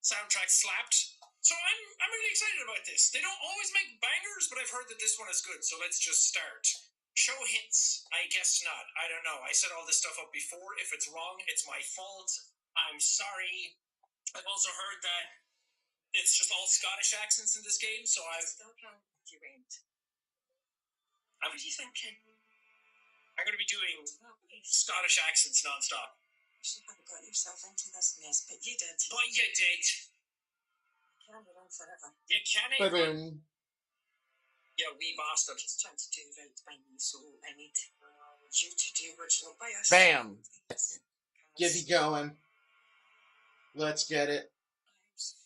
Soundtrack slapped. So I'm really excited about this. They don't always make bangers, but I've heard that this one is good, so let's just start. Show hints. I guess not. I don't know. I set all this stuff up before. If it's wrong, it's my fault. I'm sorry. I've also heard that it's just all Scottish accents in this game, so I've... Still wrong, you ain't. What are you thinking? I'm going to be doing Scottish accents non-stop. You haven't got yourself into this mess, but you did. But you did. You can't run forever. You can't. Boom. You wee bastard. Just trying to do right by me, so I need you to do what's right by us. Bam. Get me going. Let's get it. I'm so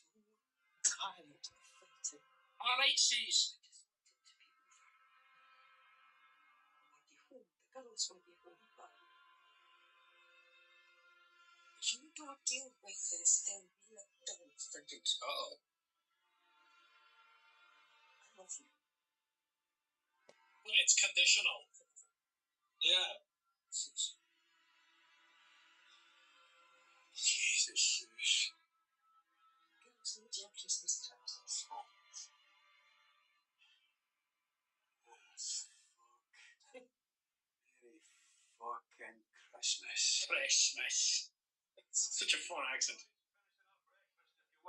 tired of fighting. All right, Sis. The girls will be home, but if you don't deal with this, then we are done for good. Uh-oh. I love you. It's conditional. Yeah. Jesus. Girls need your Christmas presents. Merry fucking Christmas. Christmas. It's such a fun accent.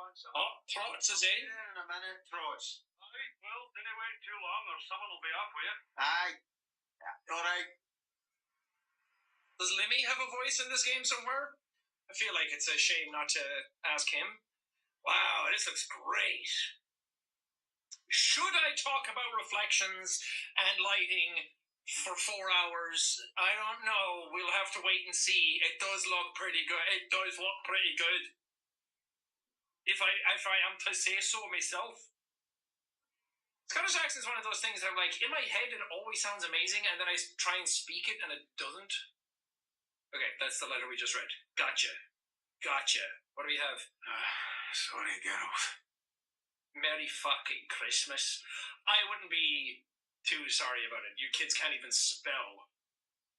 Oh, Trots is in. In a minute, Trots. Aye, well, didn't wait too long or someone will be up with you. Aye. Yeah, alright. Does Limmy have a voice in this game somewhere? I feel like it's a shame not to ask him. Wow, this looks great. Should I talk about reflections and lighting for 4 hours? I don't know. We'll have to wait and see. It does look pretty good. It does look pretty good. If I am to say so myself. Scottish accent is one of those things that I'm like, in my head it always sounds amazing, and then I try and speak it and it doesn't. Okay, that's the letter we just read. Gotcha. What do we have? Sorry, girls. Merry fucking Christmas. I wouldn't be too sorry about it. You kids can't even spell.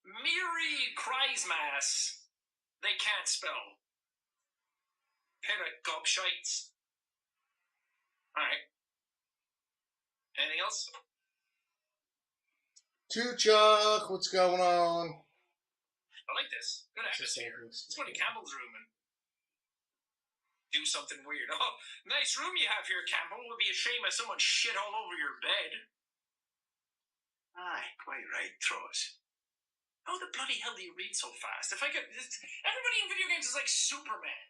Merry Christmas. They can't spell. Pair of gobshites. Alright. Anything else? Two Chuck, what's going on? I like this. Good atmosphere. Let's go to Campbell's room and do something weird. Oh, nice room you have here, Campbell. It would be a shame if someone shit all over your bed. Aye, quite right, Trots. How the bloody hell do you read so fast? If I could... Everybody in video games is like Superman.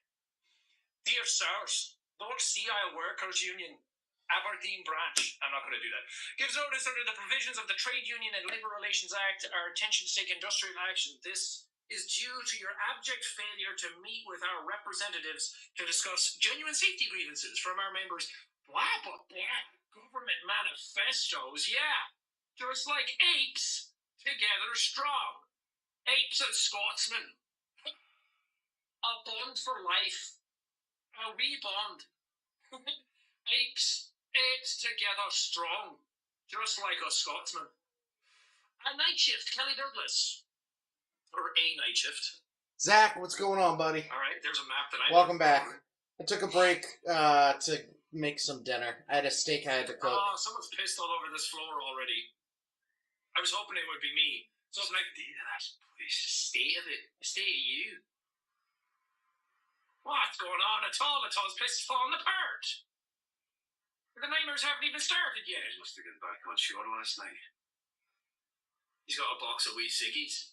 Dear Sirs, Lord Sea Isle Workers Union, Aberdeen branch, I'm not going to do that, gives notice under the provisions of the Trade Union and Labour Relations Act our intention to take industrial action. This is due to your abject failure to meet with our representatives to discuss genuine safety grievances from our members. Blah, blah, blah. Government manifestos, yeah. Just like apes, together strong. Apes and Scotsmen. A bond for life. A wee bond. Apes together strong. Just like a Scotsman. A night shift, Kelly Douglas. Or a night shift. Zach, what's going on, buddy? Alright, there's a map that I... Welcome back. I took a break to make some dinner. I had a steak I had to cook. Oh, someone's pissed all over this floor already. I was hoping it would be me. Something like, state of it. State of you. What's going on at all? This place is falling apart. The nightmares haven't even started yet. He must have got back on shore last night. He's got a box of wee ciggies.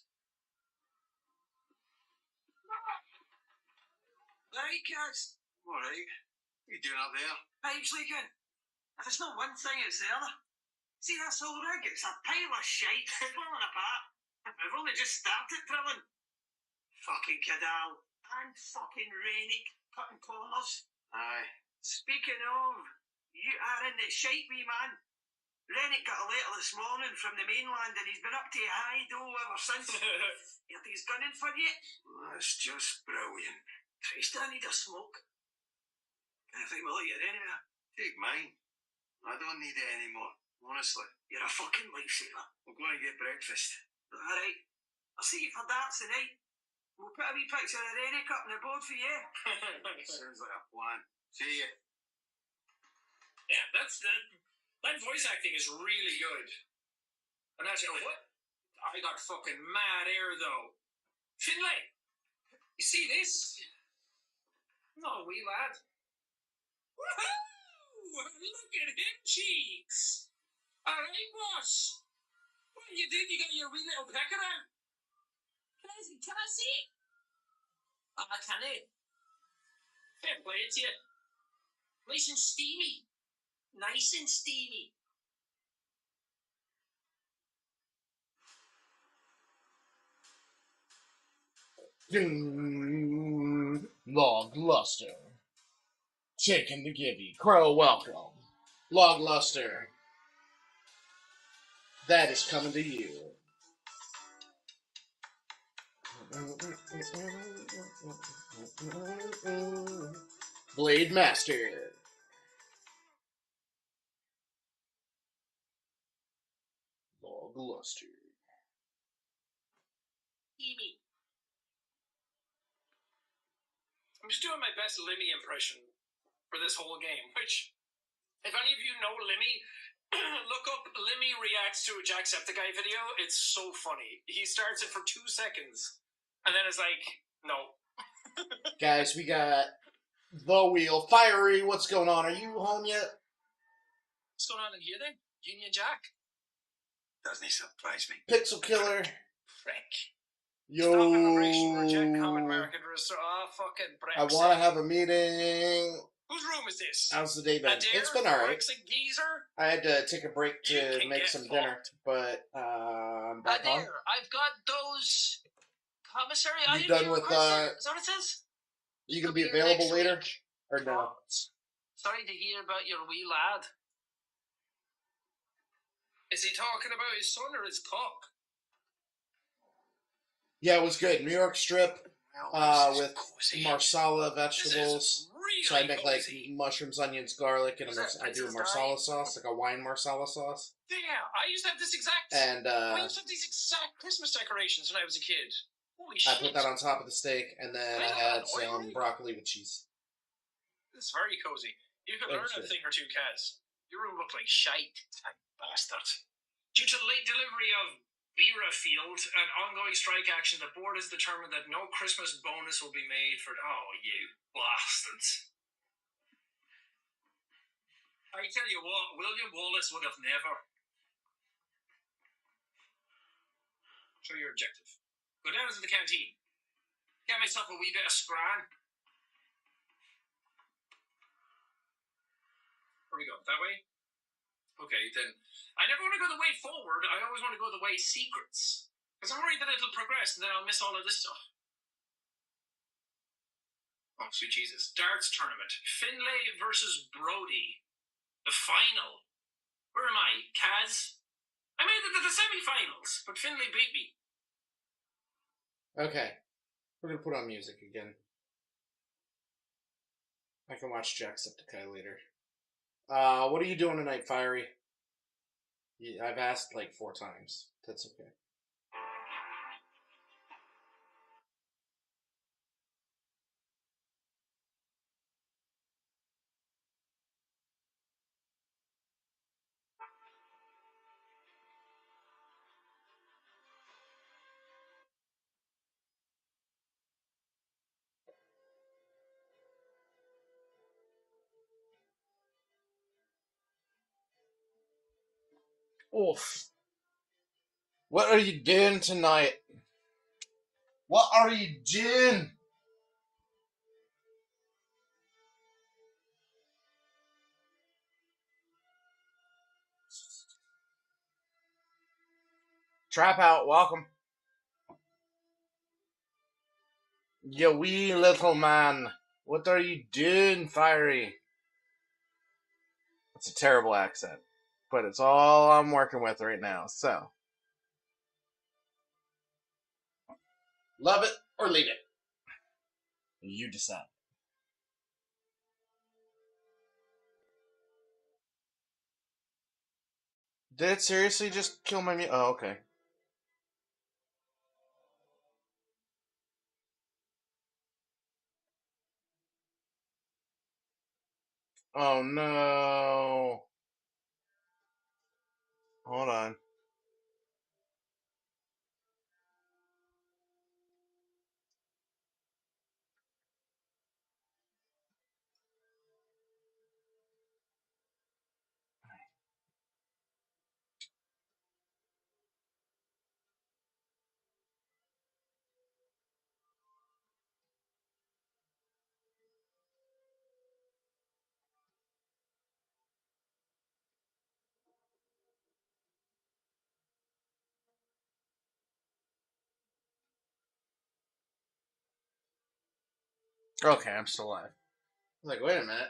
Right, kids. Alright. What are you doing up there? Pipes leaking. If it's not one thing, it's the other. See this whole rig? It's a pile of shite falling apart. We've only just started drilling. Fucking Cadal. And fucking Rainick cutting corners. Aye. Speaking of, you are in the shite, wee man. Rennick got a letter this morning from the mainland and he's been up to Hydo ever since. He's gunning for you. That's just brilliant. Christ, I need a smoke. Can I think we'll let you anywhere? Take mine. I don't need it anymore, honestly. You're a fucking lifesaver. I'm going to get breakfast. Alright. I'll see you for darts tonight. We'll put a wee picture of Rennick up on the board for you. Sounds like a plan. See ya. Yeah, that voice acting is really good. And that's what? I got fucking mad air though. Finlay, you see this? No, wee lad. Woohoo! Look at him cheeks. All right, boss. What you did? You got your wee little pecker out. Can I see it? Can I? Fair play to you. Nice and steamy. Nice and steamy. Log Luster. Chicken to give you. Crow, welcome. Log Luster. That is coming to you. Blade Master. Log Luster. Steamy. I'm just doing my best Lemmy impression for this whole game, which, if any of you know Lemmy, look up Lemmy reacts to a Jacksepticeye video. It's so funny. He starts it for 2 seconds, and then it's like, no. Guys, we got the wheel. Fiery, what's going on? Are you home yet? What's going on in here then? Union Jack? Doesn't he surprise me? Pixel Killer. Frick. Yo. Stop immigration, reject common market register. fucking I Brexit. want to have a meeting. Whose room is this? How's the day been? Adair? It's been alright. Brexit geezer? I had to take a break You to can make get some dinner, fucked. but I'm back on. Adair, I've got those commissary You items. done with, Is that what it says? You gonna be Here available next later? week. Or no? Sorry to hear about your wee lad. Is he talking about his son or his cock? Yeah, it was good. New York strip with cozy. marsala This is vegetables. really So I make like cozy. mushrooms, onions, garlic, and Is that I do a Princess marsala Di? sauce, like a wine marsala sauce. Yeah, I used to have this exact. And I used to have these exact Christmas decorations when I was a kid. Holy I shit! put that on top of the steak, and then I had some broccoli with cheese. This is very cozy. You could Thank learn a you. thing or two, Kaz. Your room looked like shite. Bastard. Due to late delivery of Beera Field and ongoing strike action, the board has determined that no Christmas bonus will be made for. Oh, you bastards. I tell you what, William Wallace would have never. Show your objective. Go down to the canteen. Get myself a wee bit of scran. Where we go? That way? Okay, then. I never want to go the way forward. I always want to go the way secrets. Because I'm worried that it'll progress and then I'll miss all of this stuff. Oh, sweet Jesus. Darts tournament. Finlay versus Brody. The final. Where am I? Kaz? I made it to the semi-finals, but Finlay beat me. Okay. We're gonna put on music again. I can watch Jacksepticeye later. What are you doing tonight, Fiery? I've asked like 4 times. That's okay. Oof. What are you doing tonight? What are you doing? Trap out, welcome. You wee little man. What are you doing, Fiery? It's a terrible accent, but it's all I'm working with right now, so. Love it or leave it. You decide. Did it seriously just kill my Oh, okay. Oh no. Hold on. Okay, I'm still alive. I was like, wait a minute.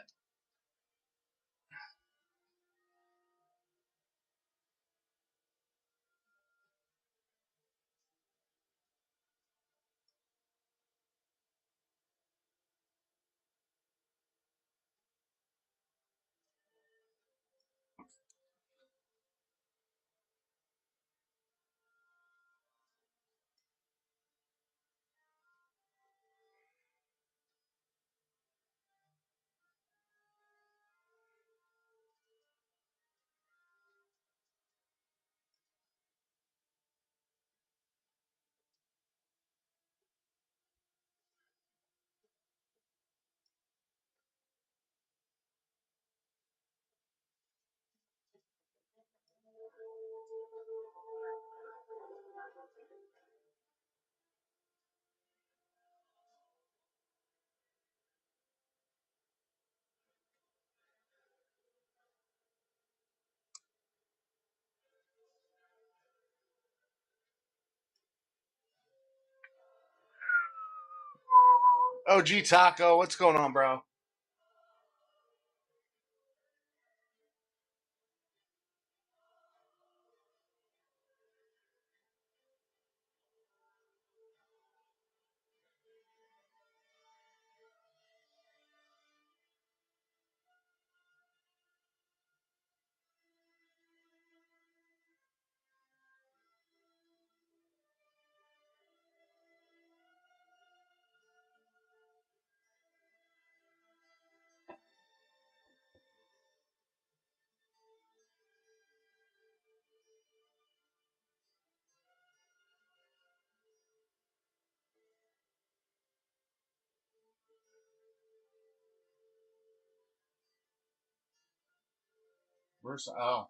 OG Taco, what's going on, bro? Where's oh?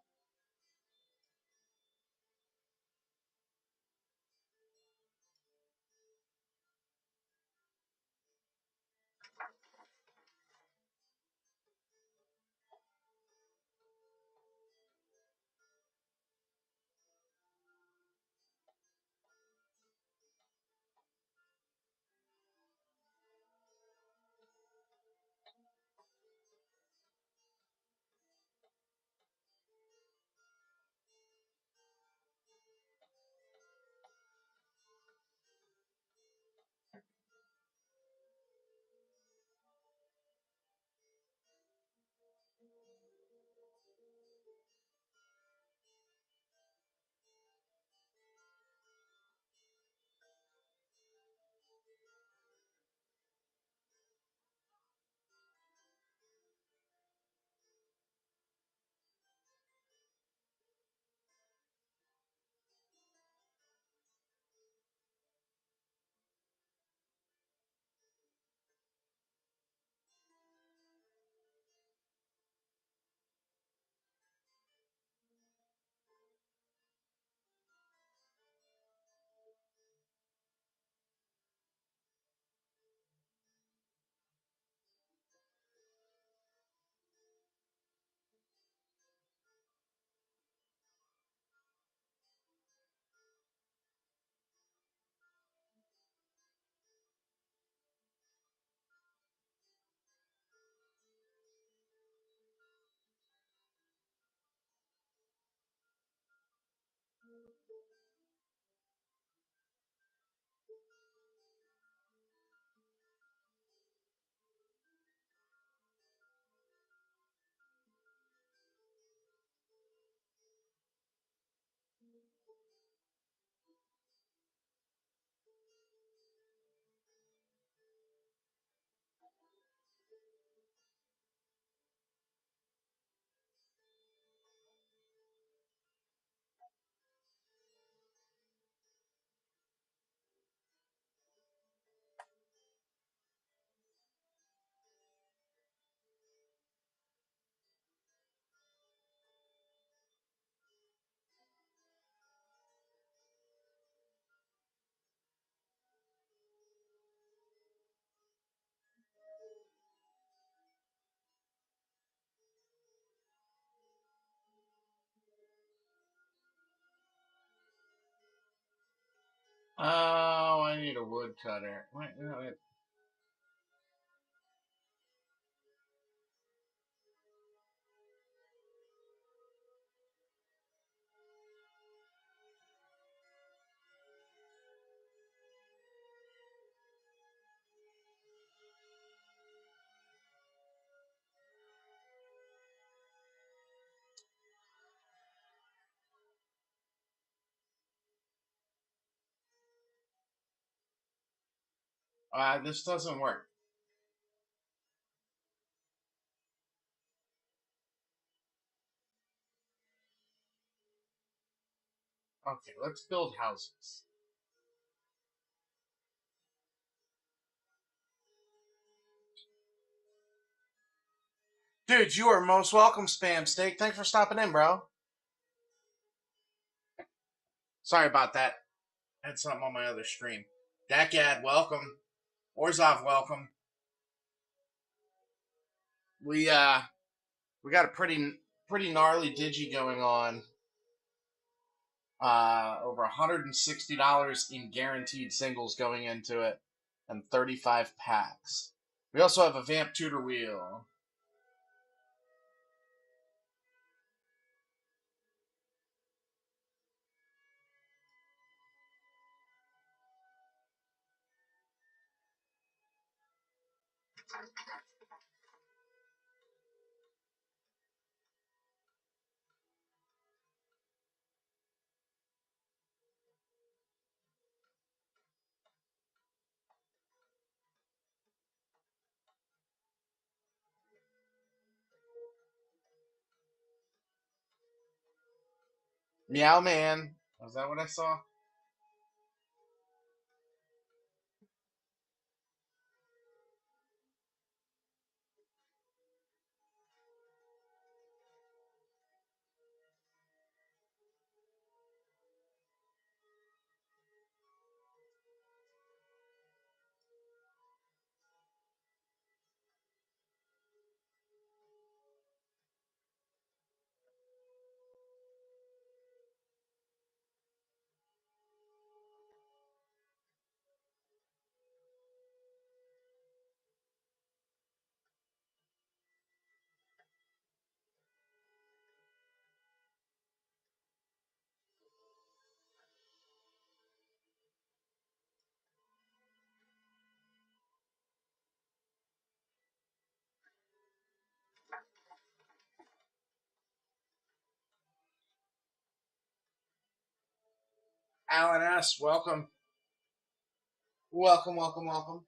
Oh, I need a woodcutter. Wait, no, wait. This doesn't work. Okay, let's build houses. Dude, you are most welcome, Spam Steak. Thanks for stopping in, bro. Sorry about that. I had something on my other stream. Dakad, welcome. Orzov, welcome. We got a pretty gnarly digi going on. Over $160 in guaranteed singles going into it, and 35 packs. We also have a Vamp Tutor Wheel. Meow Man. Was that what I saw? Alan S., welcome. Welcome, welcome, welcome.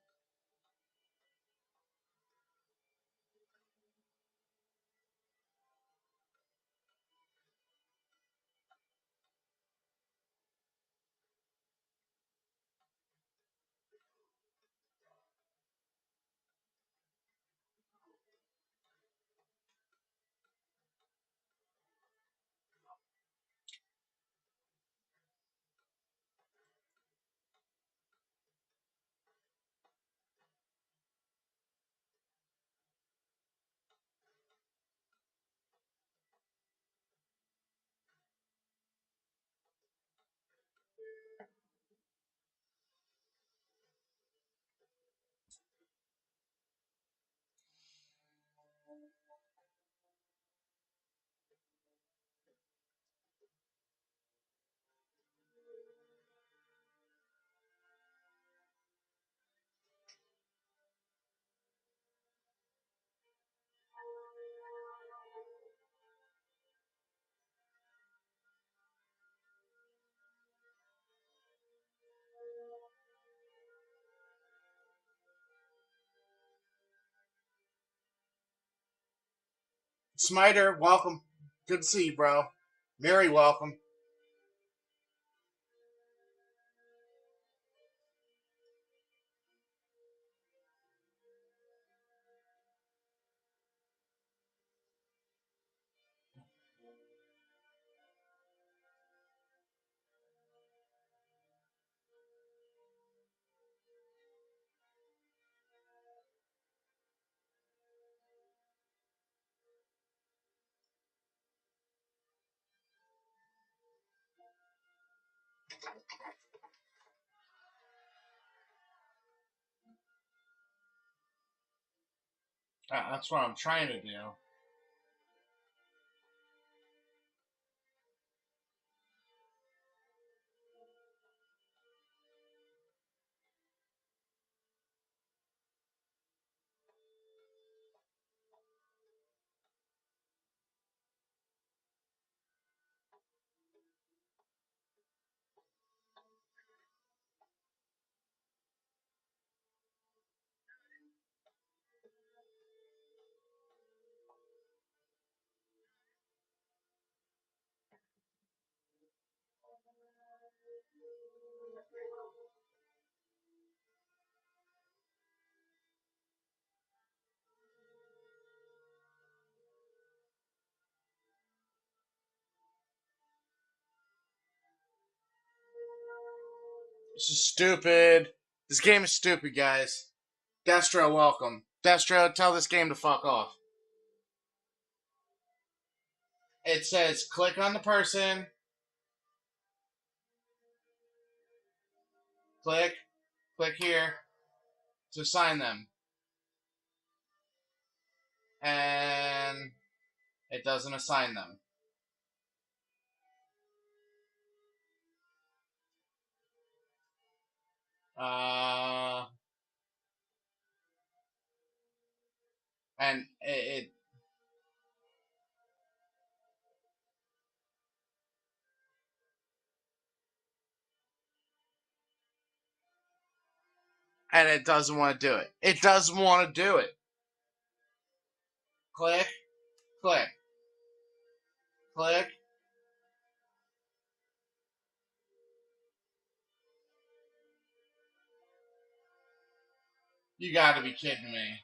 Smiter, welcome. Good to see you, bro. Mary, welcome. That's what I'm trying to do. This is stupid. This game is stupid, guys. Destro, welcome. Destro, tell this game to fuck off. It says click on the person. Click. Click here to assign them. And it doesn't assign them. And it doesn't want to do it. It doesn't want to do it. Click, click, click. You gotta be kidding me.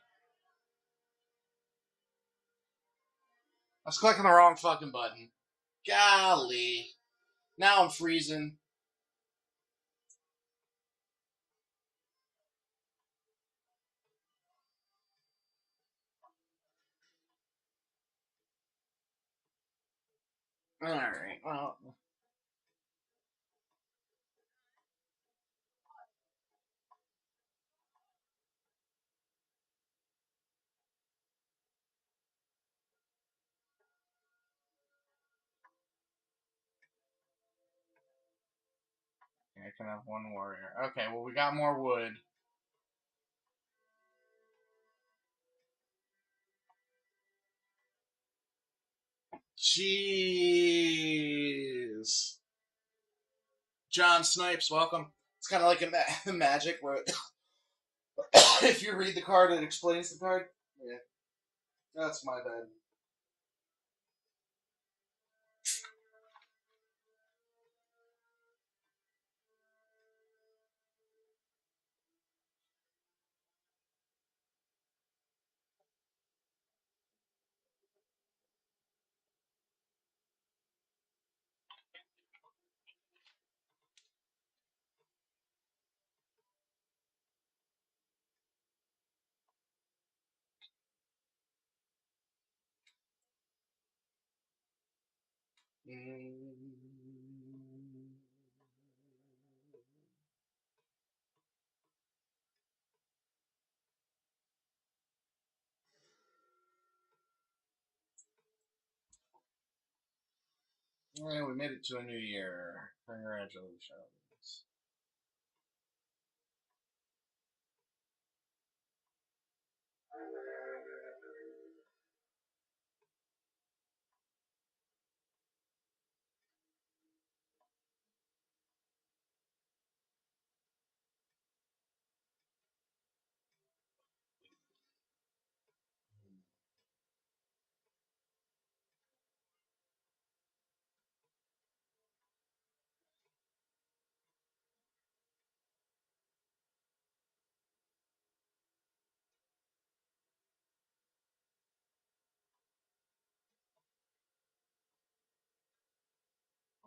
I was clicking the wrong fucking button. Golly. Now I'm freezing. Alright, well. I can have one warrior. Okay, well, we got more wood. Jeez. John Snipes, welcome. It's kind of like a magic where if you read the card, it explains the card. Yeah. That's my bad. Yeah, we made it to a new year. Congratulations.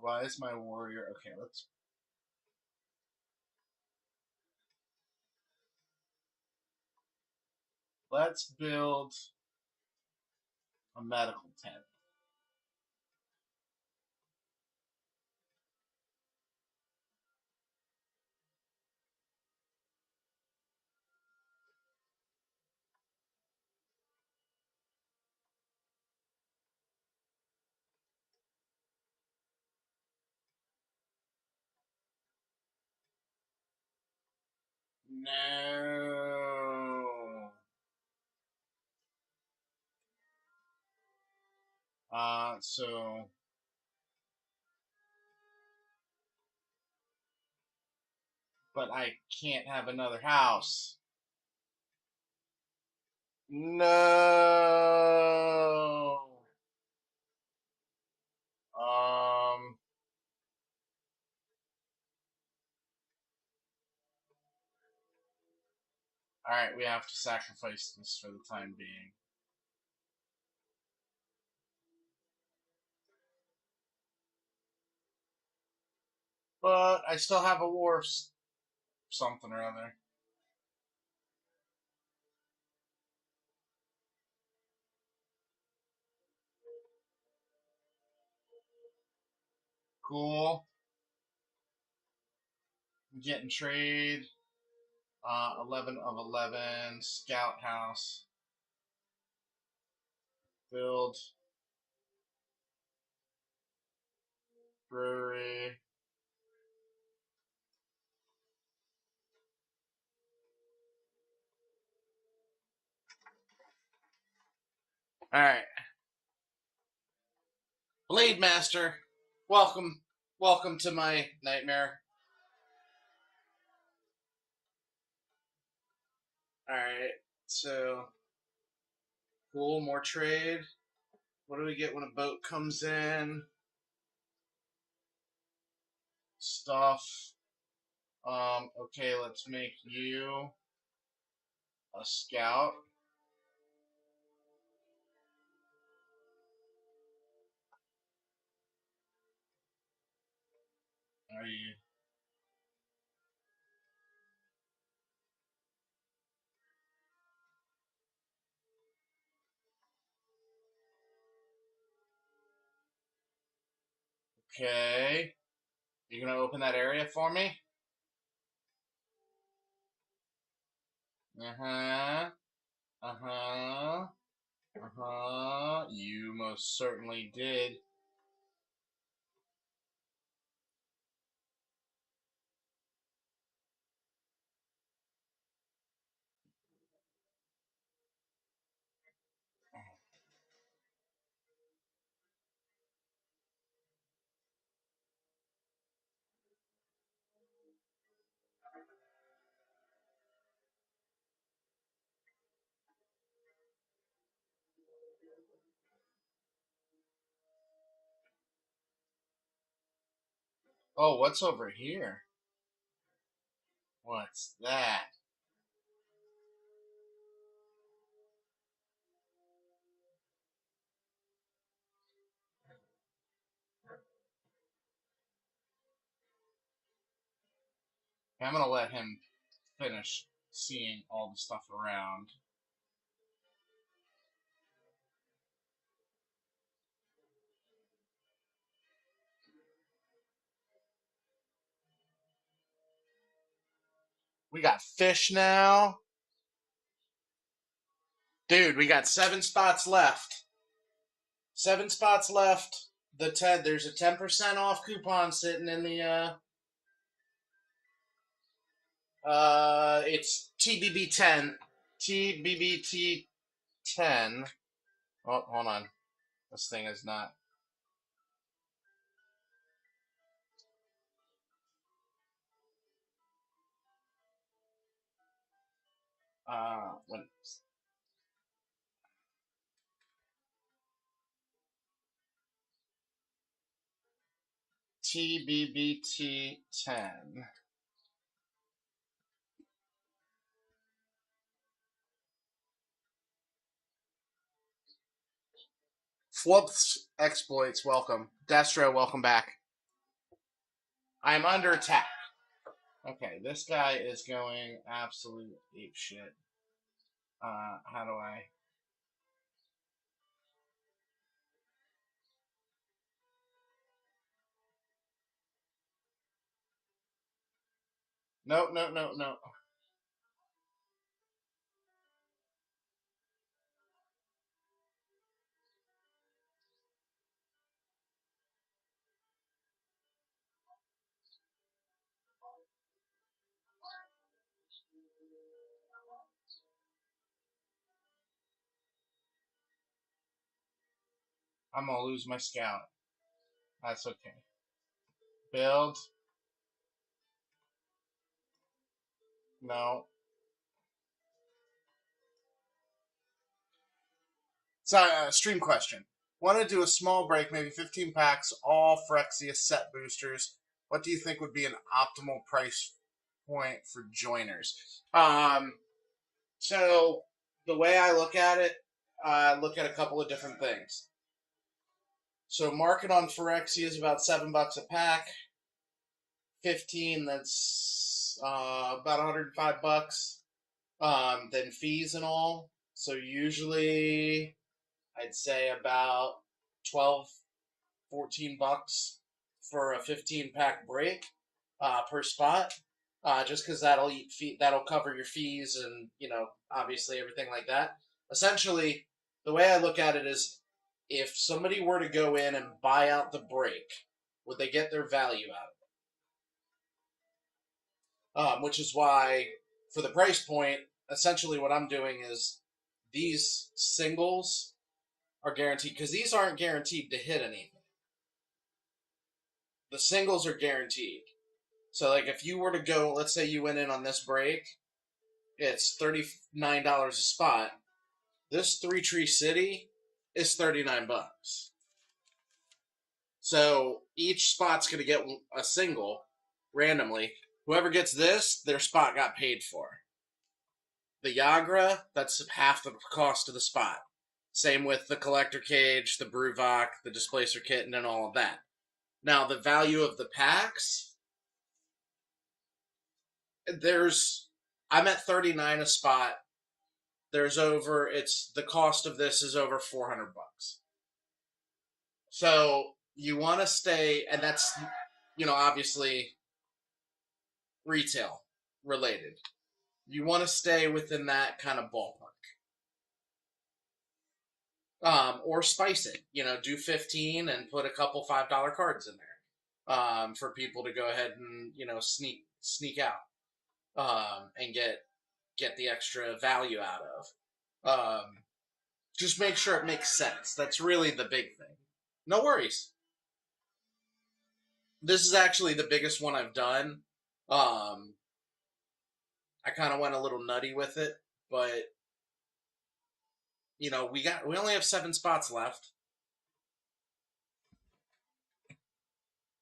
Why is my warrior? Okay, let's build a medical tent. No. So but I can't have another house. No. Alright, we have to sacrifice this for the time being. But I still have a war something or other. Cool. Getting trade. 11 of 11. Scout house. Build. Brewery. Alright. Blade Master. Welcome. Welcome to my nightmare. Alright. So. Cool. More trade. What do we get when a boat comes in? Stuff. Okay, let's make you a scout. Are you? Okay. You gonna open that area for me? Uh-huh. Uh-huh. Uh-huh. You most certainly did. Oh, what's over here? What's that? I'm gonna let him finish seeing all the stuff around. We got fish now. Dude, we got 7 spots left. 7 spots left. There's a 10% off coupon sitting in the it's TBB10. TBBT10. Oh, hold on. This thing is not. When TBBT10. Flop's exploits, welcome. Destro, welcome back. I am under attack. Okay, this guy is going absolute ape shit. How do I? No, no, no, no. I'm gonna lose my scout. That's okay. Build. No. So, stream question. Want to do a small break, maybe 15 packs, all Phyrexia set boosters. What do you think would be an optimal price point for joiners? So the way I look at it, I look at a couple of different things. So market on Phyrexia is about $7 a pack. 15, that's about $105. Then fees and all. So usually I'd say about 12, 14 bucks for a 15 pack break per spot. Just because that'll cover your fees and obviously everything like that. Essentially, the way I look at it is, if somebody were to go in and buy out the break, would they get their value out of it? Which is why, for the price point, essentially what I'm doing is these singles are guaranteed, because these aren't guaranteed to hit anything. The singles are guaranteed. So, like, if you were to go, let's say you went in on this break, it's $39 a spot. This Three Tree City is 39 bucks. So each spot's going to get a single randomly. Whoever gets this, their spot got paid for. The Yagra, that's half the cost of the spot. Same with the Collector Cage, the Bruvok, the Displacer Kitten, and all of that. Now, the value of the packs, I'm at 39 a spot. The cost of this is over 400 bucks. So you want to stay, and that's, obviously retail related. You want to stay within that kind of ballpark. Or spice it, do 15 and put a couple $5 cards in there, for people to go ahead and, sneak out, and get the extra value out of. Just make sure it makes sense. That's really the big thing. No worries. This is actually the biggest one I've done. I kind of went a little nutty with it, but we only have 7 spots left.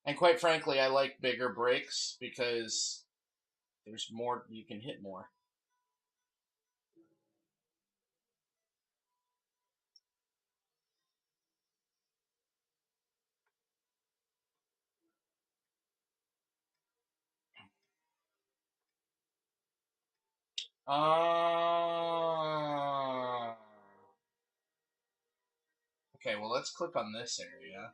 And quite frankly, I like bigger breaks because there's more, you can hit more. Okay, well, let's click on this area.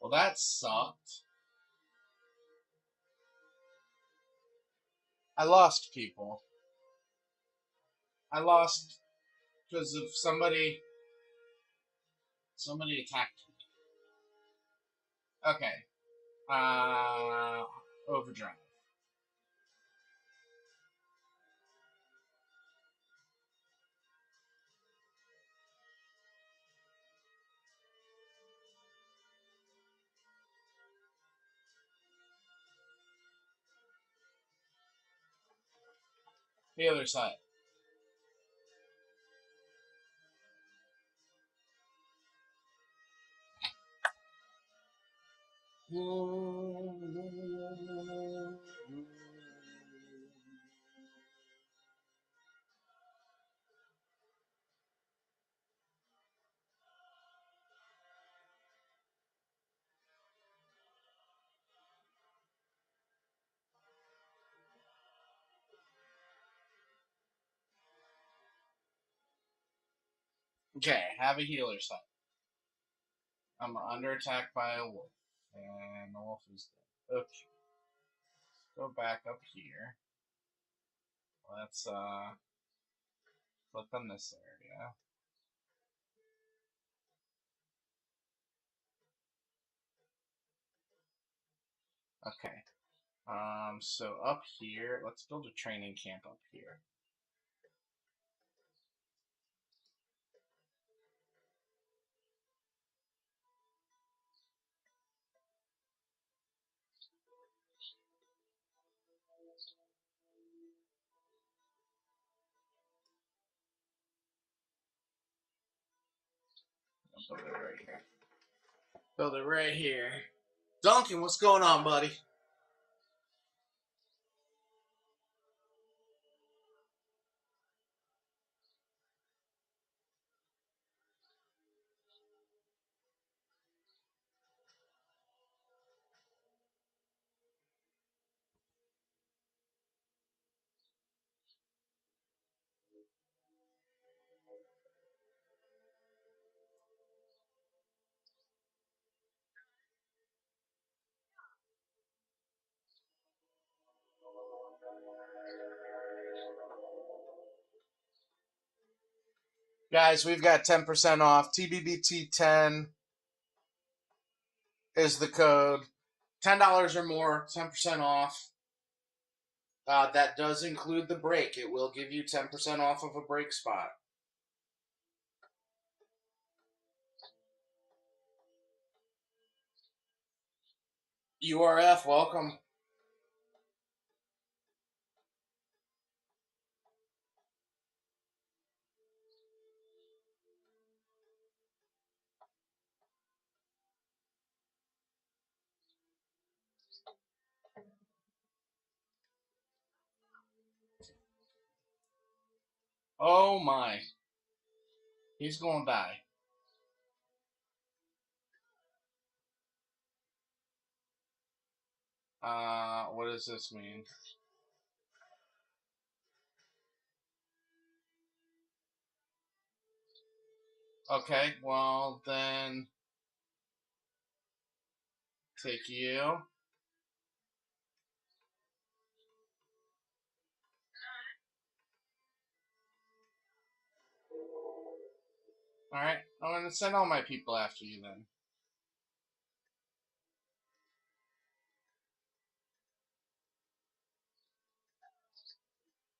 Well, that sucked. I lost people. I lost because of somebody attacked me. Okay. Overdrive. The other side. Okay, have a healer's hut. I'm under attack by a wolf. And the wolf is dead. Okay. Go back up here. Let's look on this area. Okay. So up here, let's build a training camp up here. I'll build it right here. Build it right here. Duncan, what's going on, buddy? Guys, we've got 10% off. TBBT10 is the code. $10 or more, 10% off. That does include the break. It will give you 10% off of a break spot. URF, welcome. Oh my. He's gonna die. What does this mean? Okay, well then take you. Alright, I'm gonna send all my people after you then.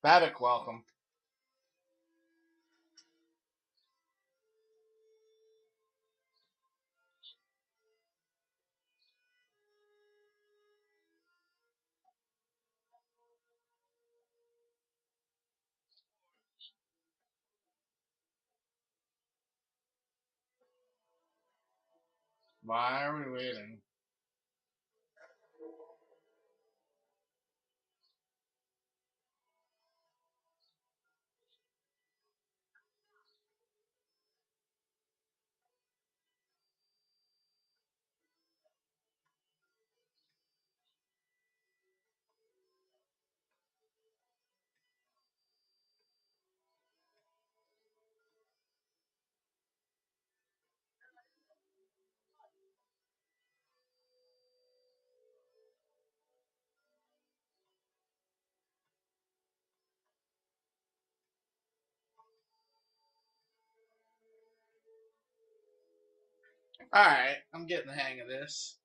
Babbitt, welcome. Why are we waiting? Alright, I'm getting the hang of this.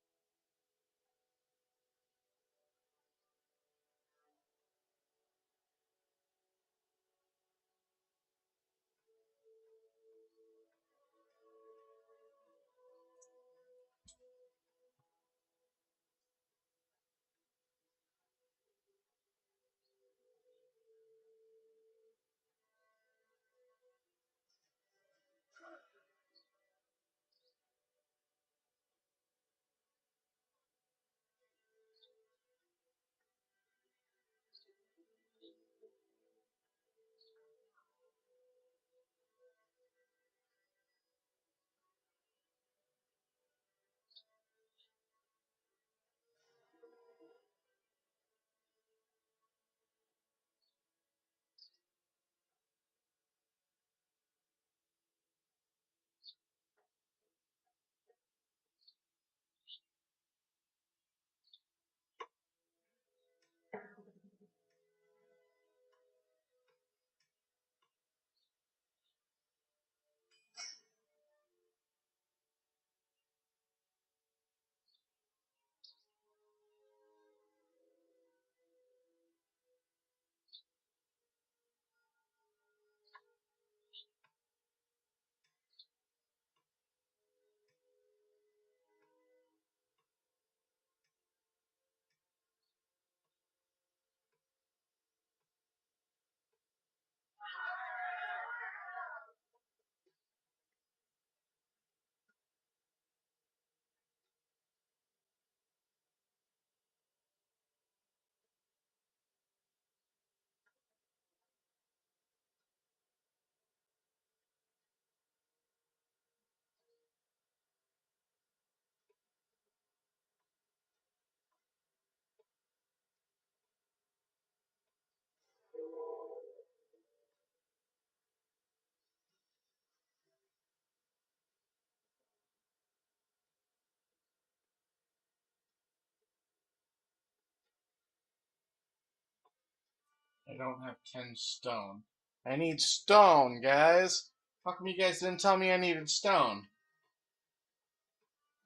I don't have 10 stone. I need stone, guys. How come you guys didn't tell me I needed stone?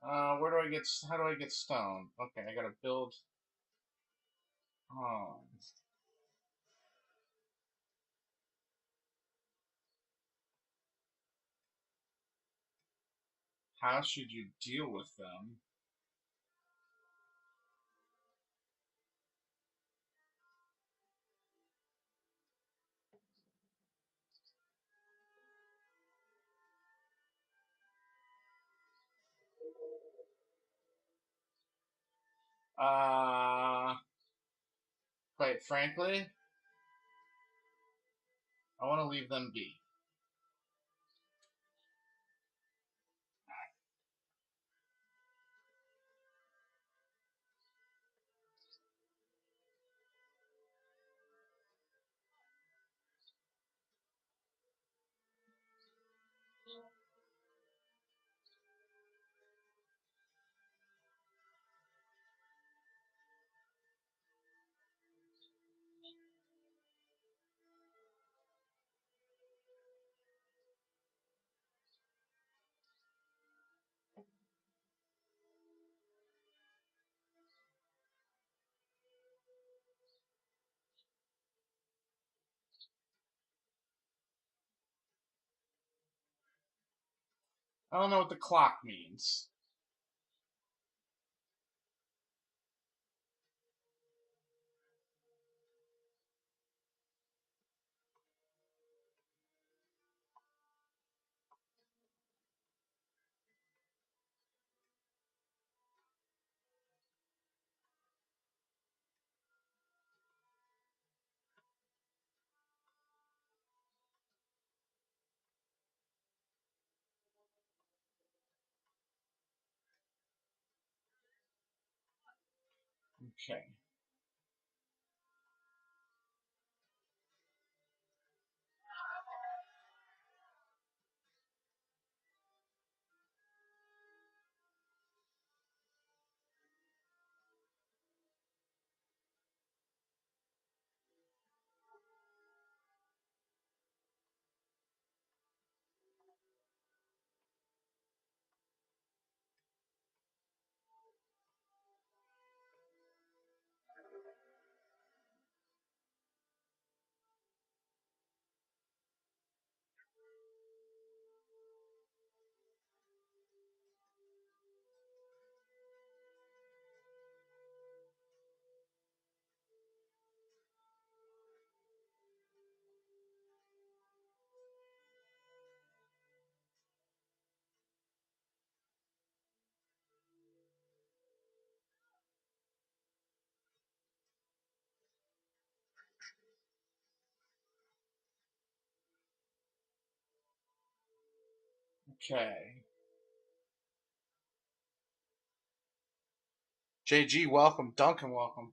Where do I get, how do I get stone? Okay, I gotta build. Oh. How should you deal with them? Quite frankly, I want to leave them be. I don't know what the clock means. Okay. Okay. JG, welcome. Duncan, welcome.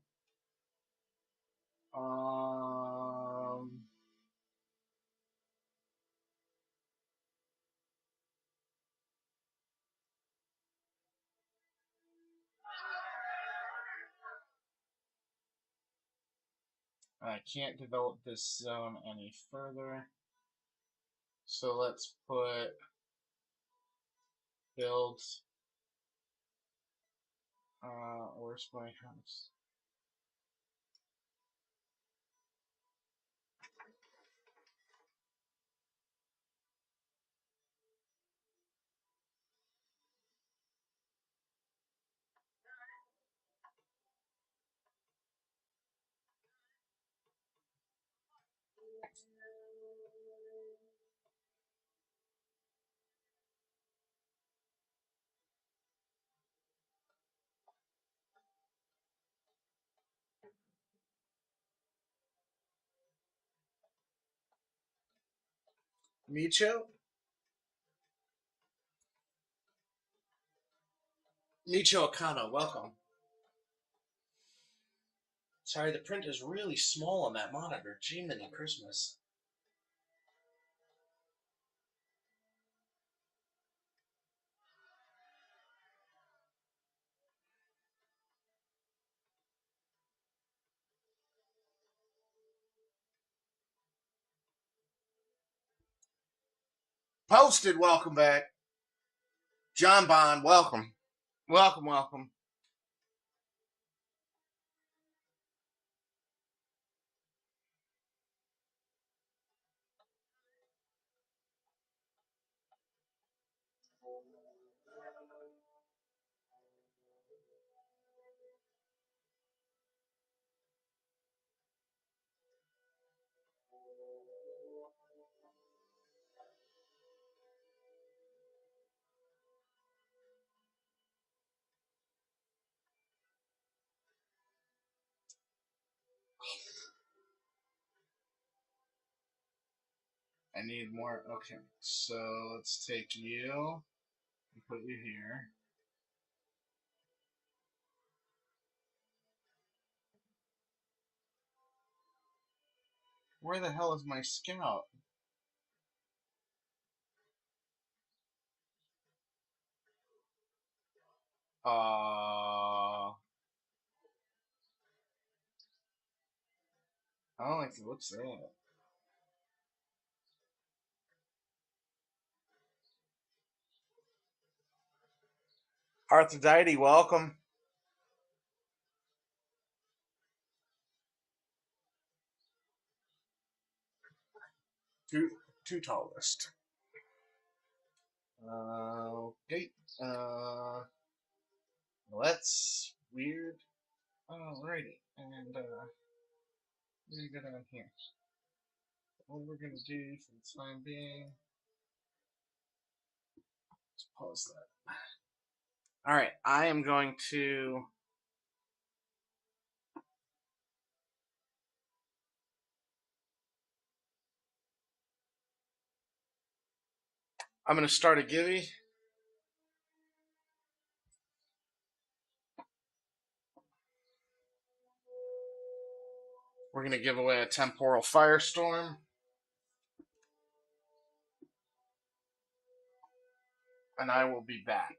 I can't develop this zone any further. So let's put build. Where's my house? Micho? Micho Akano, welcome. Sorry, the print is really small on that monitor. Jiminy Christmas. Posted, welcome back. John Bond, welcome. Welcome, welcome. I need more. Okay, so let's take you and put you here. Where the hell is my scout? I don't like the looks of that. Arthrodite, welcome. Two tallest. Okay. Let's weird. Alrighty, and we're gonna go down here. What we're gonna do for the time being. Let's pause that. Alright, I am going to. I'm gonna start a Gibby. We're going to give away a Temporal Firestorm. And I will be back.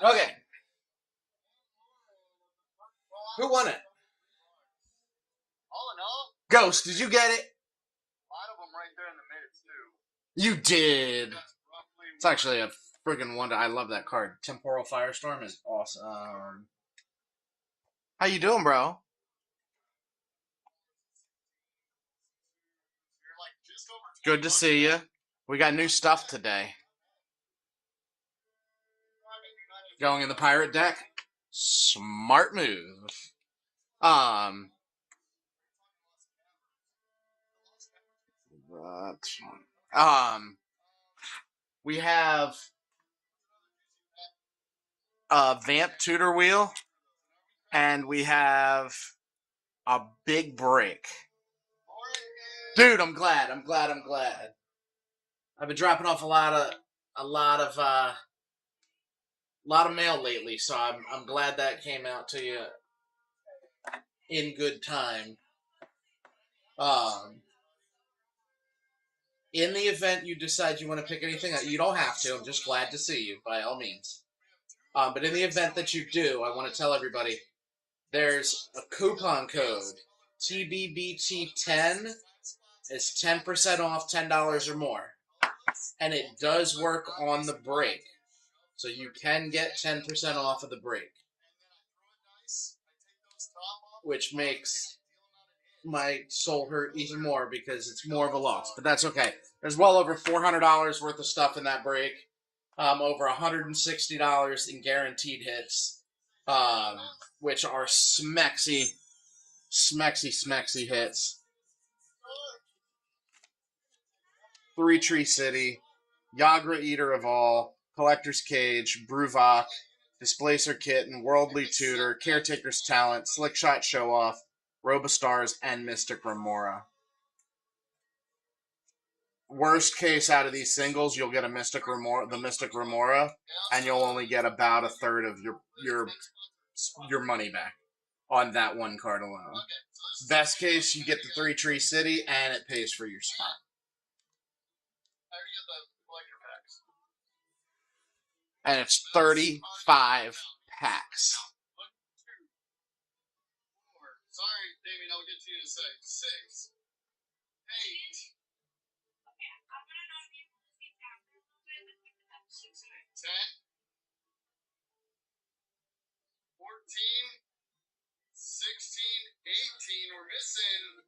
Okay. Who won it? All in all, Ghost, did you get it? a lot of them right there in the minutes too. You did. That's roughly. It's actually a friggin' wonder. I love that card. Temporal Firestorm is awesome. How you doing, bro? You're like just over. Good to see you. We got new stuff today. Going in the pirate deck. Smart move. We have a Vamp Tutor Wheel, and we have a big break. Dude, I'm glad. I've been dropping off a lot of mail lately, so I'm glad that came out to you in good time. In the event you decide you want to pick anything, you don't have to. I'm just glad to see you, by all means. But in the event that you do, I want to tell everybody, there's a coupon code. TBBT10 is 10% off $10 or more. And it does work on the break. So you can get 10% off of the break. Which makes my soul hurt even more because it's more of a loss. But that's okay. There's well over $400 worth of stuff in that break. Over $160 in guaranteed hits. Which are smexy hits. Three Tree City, Yagra Eater of All, Collector's Cage, Bruvok, Displacer Kitten, Worldly Tutor, Caretaker's Talent, Slickshot Show Off, Robostars, and Mystic Remora. Worst case out of these singles, you'll get the Mystic Remora, and you'll only get about a third of your money back on that one card alone. Best case, you get the 3 Tree City, and it pays for your spot. And it's 35 packs. Sorry, Damien, I'll get to you in a sec. 6, 8, 10, 14, 16, 18. We're missing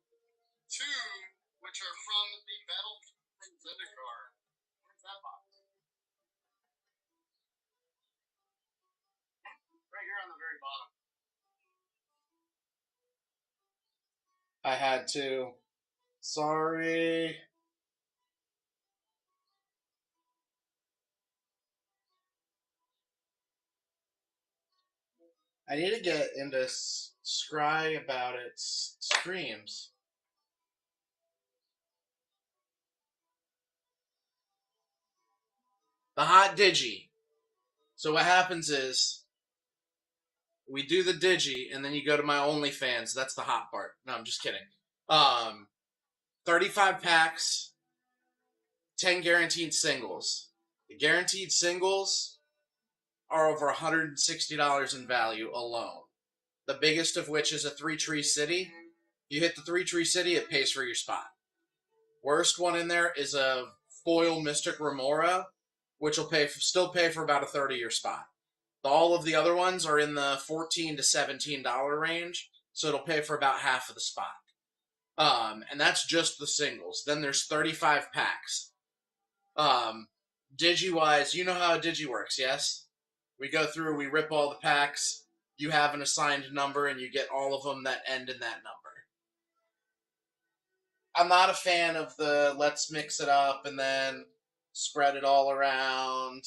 2, which are from the Battle from Zendikar. Where's that box? Right here on the very bottom. I had to. Sorry. I need to get into Scry about its streams. The hot digi. So what happens is we do the digi, and then you go to my OnlyFans. That's the hot part. No, I'm just kidding. 35 packs, 10 guaranteed singles. The guaranteed singles are over $160 in value alone. The biggest of which is a 3 Tree City. You hit the 3 Tree City, it pays for your spot. Worst one in there is a foil Mystic Remora, which will still pay for about a 30-year spot. All of the other ones are in the $14 to $17 range, so it'll pay for about half of the spot. And that's just the singles. Then there's 35 packs. Digi-wise, you know how a Digi works, yes? We go through, we rip all the packs, you have an assigned number, and you get all of them that end in that number. I'm not a fan of the let's mix it up and then spread it all around.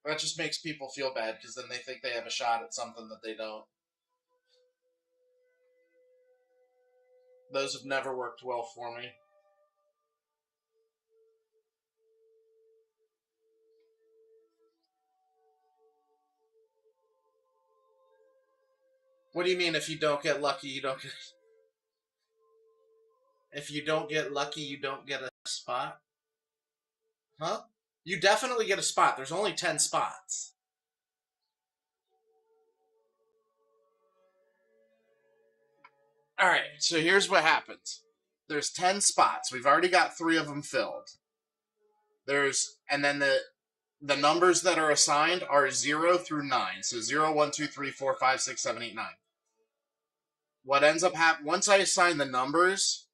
That just makes people feel bad, because then they think they have a shot at something that they don't. Those have never worked well for me. What do you mean, if you don't get lucky, you don't get... If you don't get lucky, you don't get a spot? Huh? You definitely get a spot. There's only 10 spots. Alright, so here's what happens. There's 10 spots. We've already got 3 of them filled. And then the numbers that are assigned are 0 through 9. So 0, 1, 2, 3, 4, 5, 6, 7, 8, 9. What ends up happening, once I assign the numbers,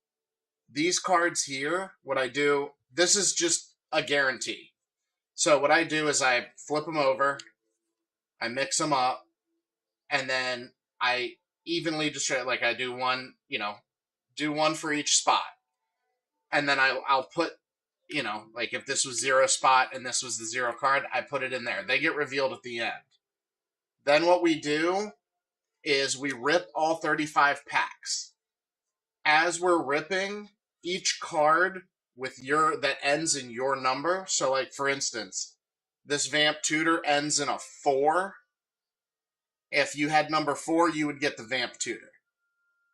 these cards here, what I do, this is just a guarantee. So what I do is I flip them over, I mix them up, and then I evenly distribute, like I do one, do one for each spot. And then I'll put, like if this was 0 spot and this was the 0 card, I put it in there. They get revealed at the end. Then what we do is we rip all 35 packs. As we're ripping, each card that ends in your number, so like for instance, this Vamp Tutor ends in a 4. If you had number 4, you would get the Vamp Tutor.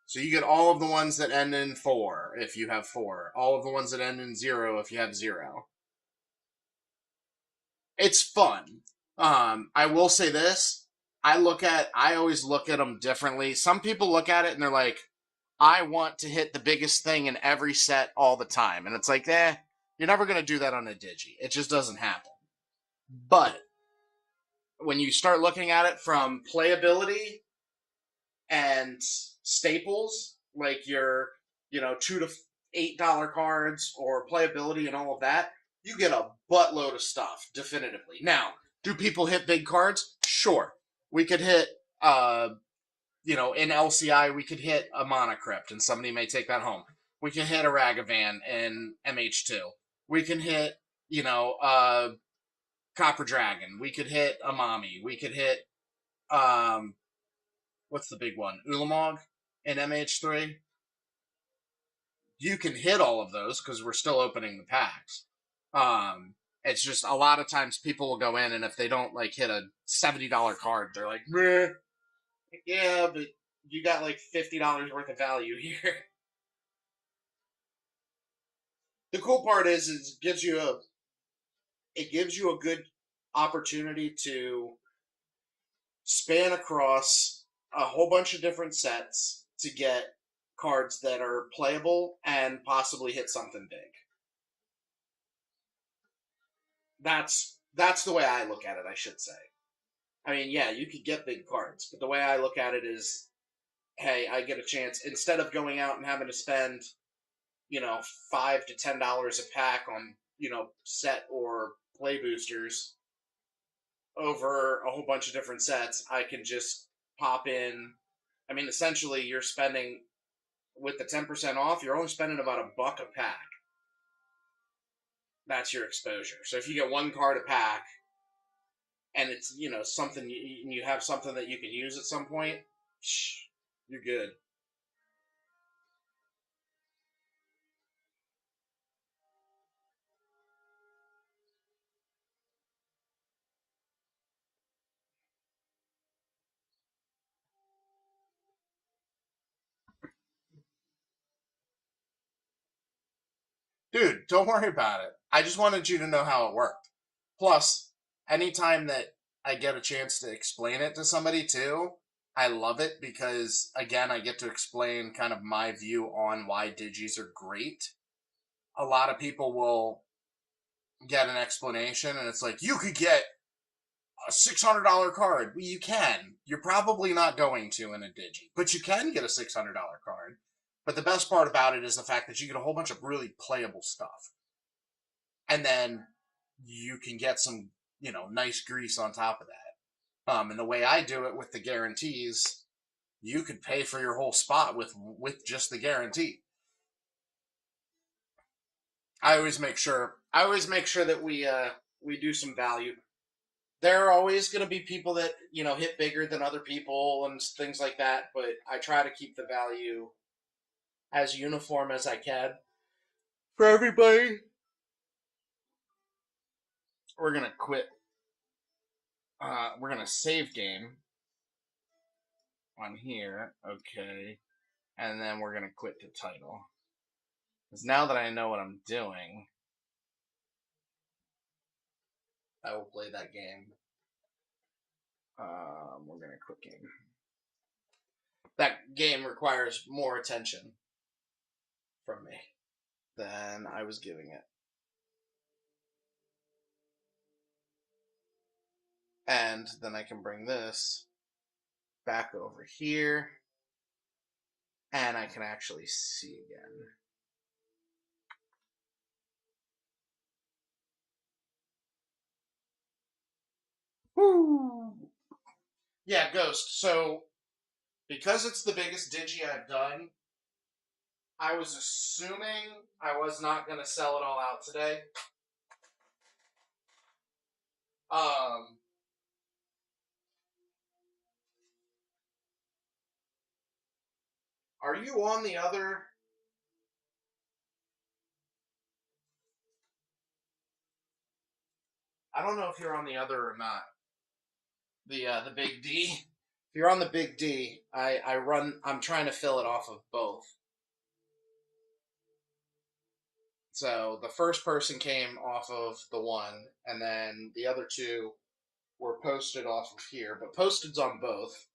So you get all of the ones that end in 4 if you have 4. All of the ones that end in 0 if you have 0. It's fun. I will say this. I always look at them differently. Some people look at it and they're like, I want to hit the biggest thing in every set all the time. And it's like, you're never going to do that on a Digi. It just doesn't happen. But when you start looking at it from playability and staples, like your, $2 to $8 cards or playability and all of that, you get a buttload of stuff, definitively. Now, do people hit big cards? Sure. We could hit, in LCI, we could hit a Mana Crypt, and somebody may take that home. We can hit a Ragavan in MH2. We can hit, Copper Dragon. We could hit a Mami. We could hit, what's the big one? Ulamog in MH3. You can hit all of those because we're still opening the packs. It's just a lot of times people will go in, and if they don't hit a $70 card, they're like, meh. Yeah, but you got $50 worth of value here. The cool part is it gives you a good opportunity to span across a whole bunch of different sets to get cards that are playable and possibly hit something big. That's the way I look at it, I should say. I mean, yeah, you could get big cards, but the way I look at it is, hey, I get a chance, instead of going out and having to spend, $5 to $10 a pack on, set or play boosters over a whole bunch of different sets, I can just pop in. I mean, essentially, you're spending, with the 10% off, you're only spending about $1 a pack. That's your exposure. So if you get 1 card a pack, and it's, something, you have something that you can use at some point, you're good. Dude, don't worry about it. I just wanted you to know how it worked. Plus, anytime that I get a chance to explain it to somebody too, I love it because, again, I get to explain kind of my view on why Digis are great. A lot of people will get an explanation, and it's like, you could get a $600 card. Well, you can. You're probably not going to in a Digi, but you can get a $600 card. But the best part about it is the fact that you get a whole bunch of really playable stuff. And then you can get some, nice grease on top of that. And the way I do it with the guarantees, you could pay for your whole spot with just the guarantee. I always make sure that we do some value. There are always going to be people that, hit bigger than other people and things like that, but I try to keep the value as uniform as I can for everybody. We're going to quit. We're going to save game on here. Okay. And then we're going to quit the title. Because now that I know what I'm doing, I will play that game. We're going to quit game. That game requires more attention from me than I was giving it. And then I can bring this back over here, and I can actually see again. Woo! Yeah, Ghost. So, because it's the biggest Digi I've done, I was assuming I was not going to sell it all out today. Are you on the other? I don't know if you're on the other or not. The big D. If you're on the big D, I'm trying to fill it off of both. So the first person came off of the one, and then the other two were posted off of here, but posted's on both,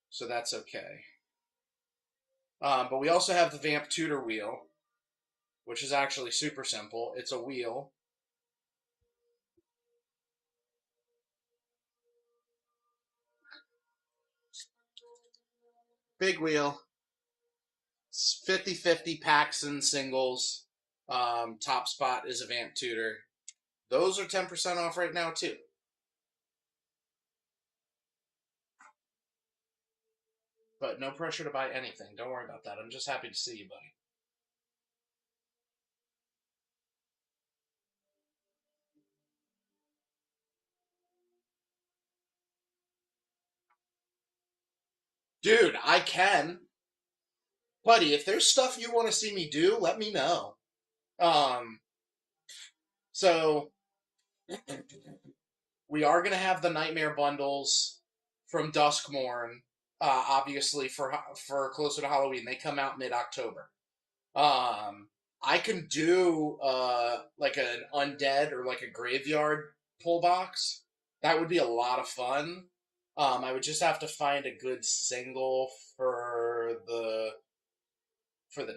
so that's okay. But we also have the Vamp Tutor wheel, which is actually super simple. It's a wheel. Big wheel. It's 50-50 packs and singles. Top spot is a Vamp Tutor. Those are 10% off right now, too. But no pressure to buy anything. Don't worry about that. I'm just happy to see you, buddy. Dude, I can. Buddy, if there's stuff you want to see me do, let me know. So we are going to have the Nightmare bundles from Duskmorn, obviously for closer to Halloween. They come out mid-October. I can do like an undead or like a graveyard pull box. That would be a lot of fun. I would just have to find a good single for the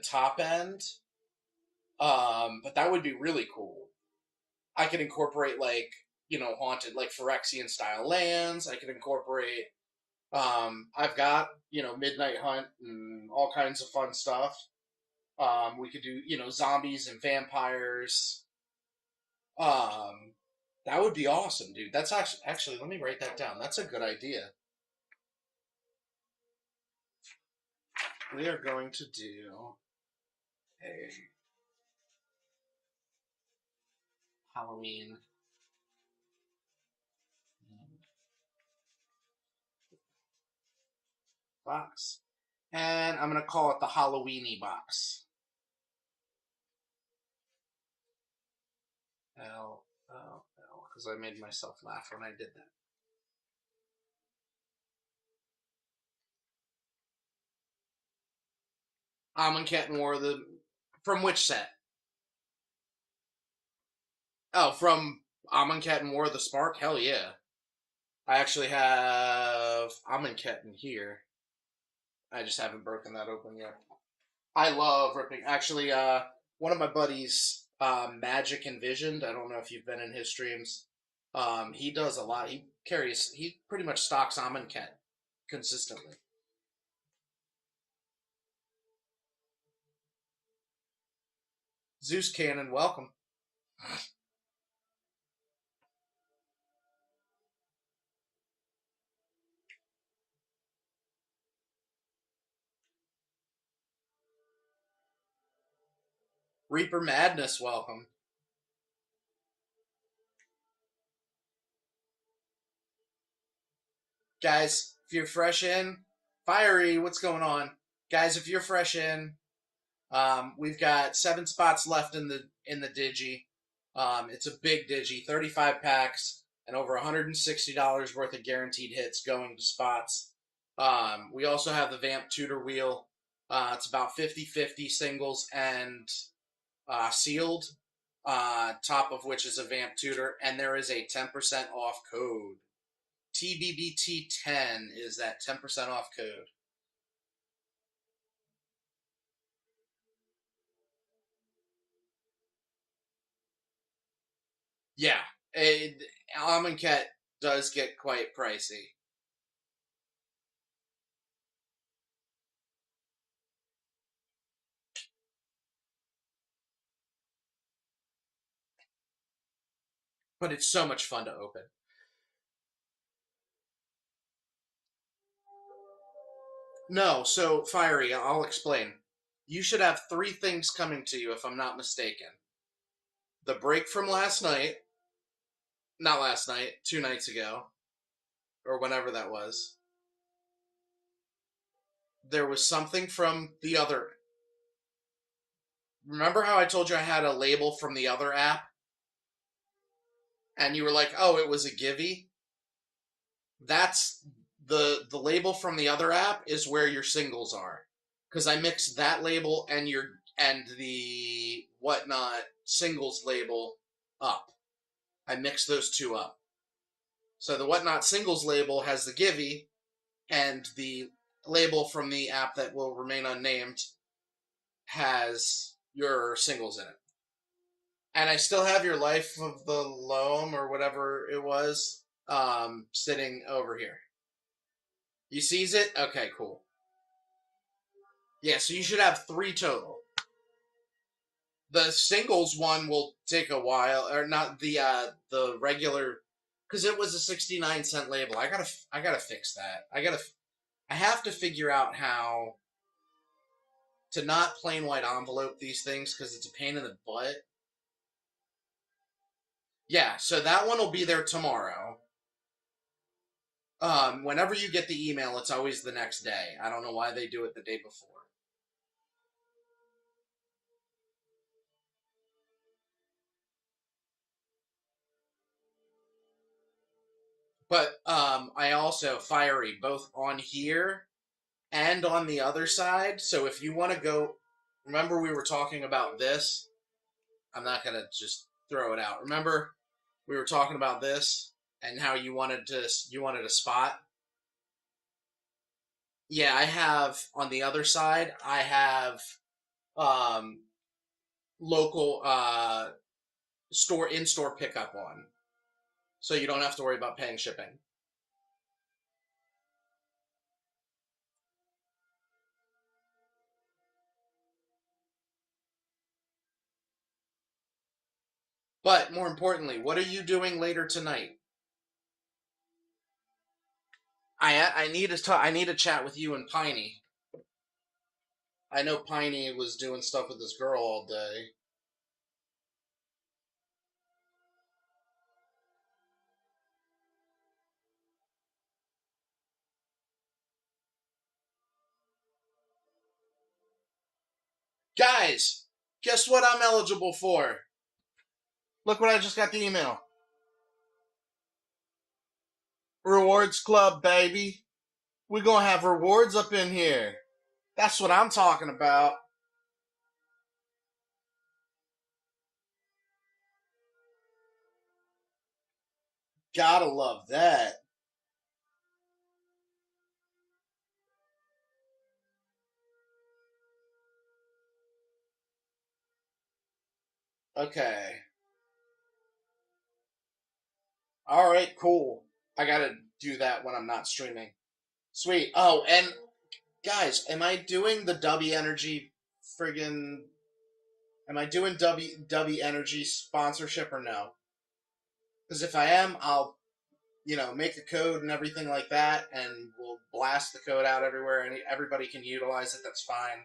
top end. But that would be really cool. I could incorporate haunted, like Phyrexian style lands. I could incorporate I've got, Midnight Hunt and all kinds of fun stuff. We could do, zombies and vampires. That would be awesome, dude. That's actually, let me write that down. That's a good idea. We are going to do a Halloween box. And I'm going to call it the Halloweeny box. L, because I made myself laugh when I did that. Amonkhet and War from which set? Oh, from Amonkhet and War of the Spark? Hell yeah. I actually have Amonkhet in here. I just haven't broken that open yet. I love ripping. Actually, one of my buddies Magic Envisioned. I don't know if you've been in his streams. He does a lot. He pretty much stocks Amonkhet consistently. Zeus Cannon, welcome. Reaper Madness, welcome. Guys, if you're fresh in, Fiery, what's going on? Guys, if you're fresh in, we've got 7 spots left in the Digi. It's a big Digi, 35 packs, and over $160 worth of guaranteed hits going to spots. We also have the Vamp Tutor Wheel. It's about 50-50 singles and sealed, top of which is a Vamp Tutor, and there is a 10% off code. TBBT10 is that 10% off code. Yeah, Amonkhet does get quite pricey. But it's so much fun to open. No, so Fiery, I'll explain. You should have 3 things coming to you, if I'm not mistaken. The break from last night, not last night, 2 nights ago, or whenever that was. There was something from the other. Remember how I told you I had a label from the other app? And you were like, oh, it was a Givey? That's the label from the other app is where your singles are. Because I mixed that label and the Whatnot singles label up. I mixed those 2 up. So the Whatnot singles label has the Givey, and the label from the app that will remain unnamed has your singles in it. And I still have your Life of the Loam or whatever it was sitting over here. You sees it? Okay, cool. Yeah, so you should have 3 total. The singles one will take a while, or not the regular, because it was a 69-cent label. I gotta fix that. I have to figure out how to not plain white envelope these things because it's a pain in the butt. Yeah, so that one will be there tomorrow. Whenever you get the email, it's always the next day. I don't know why they do it the day before. But I also, Fiery, both on here and on the other side. So if you want to go, remember we were talking about this? I'm not going to just throw it out. Remember we were talking about this and how you wanted a spot? Yeah, I have on the other side, I have local in-store pickup on. So you don't have to worry about paying shipping. But more importantly, what are you doing later tonight? I need to talk. I need to chat with you and Piney. I know Piney was doing stuff with this girl all day. Guys, guess what I'm eligible for? Look what I just got the email. Rewards Club, baby. We're gonna have rewards up in here. That's what I'm talking about. Gotta love that. Okay. Alright, cool. I gotta do that when I'm not streaming. Sweet. Oh, and guys, am I doing the W Energy friggin' am I doing W Energy sponsorship or no? Because if I am, I'll make a code and everything like that, and we'll blast the code out everywhere, and everybody can utilize it. That's fine.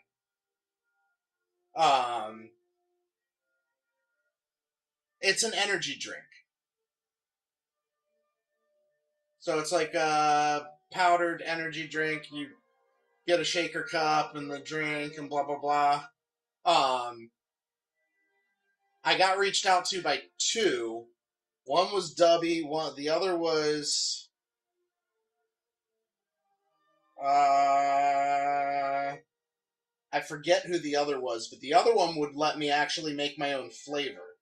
Um, it's an energy drink, so it's like a powdered energy drink. You get a shaker cup and the drink and blah blah blah. I got reached out to by two. One was Dubby. The other was I forget who the other was, but the other one would let me actually make my own flavor.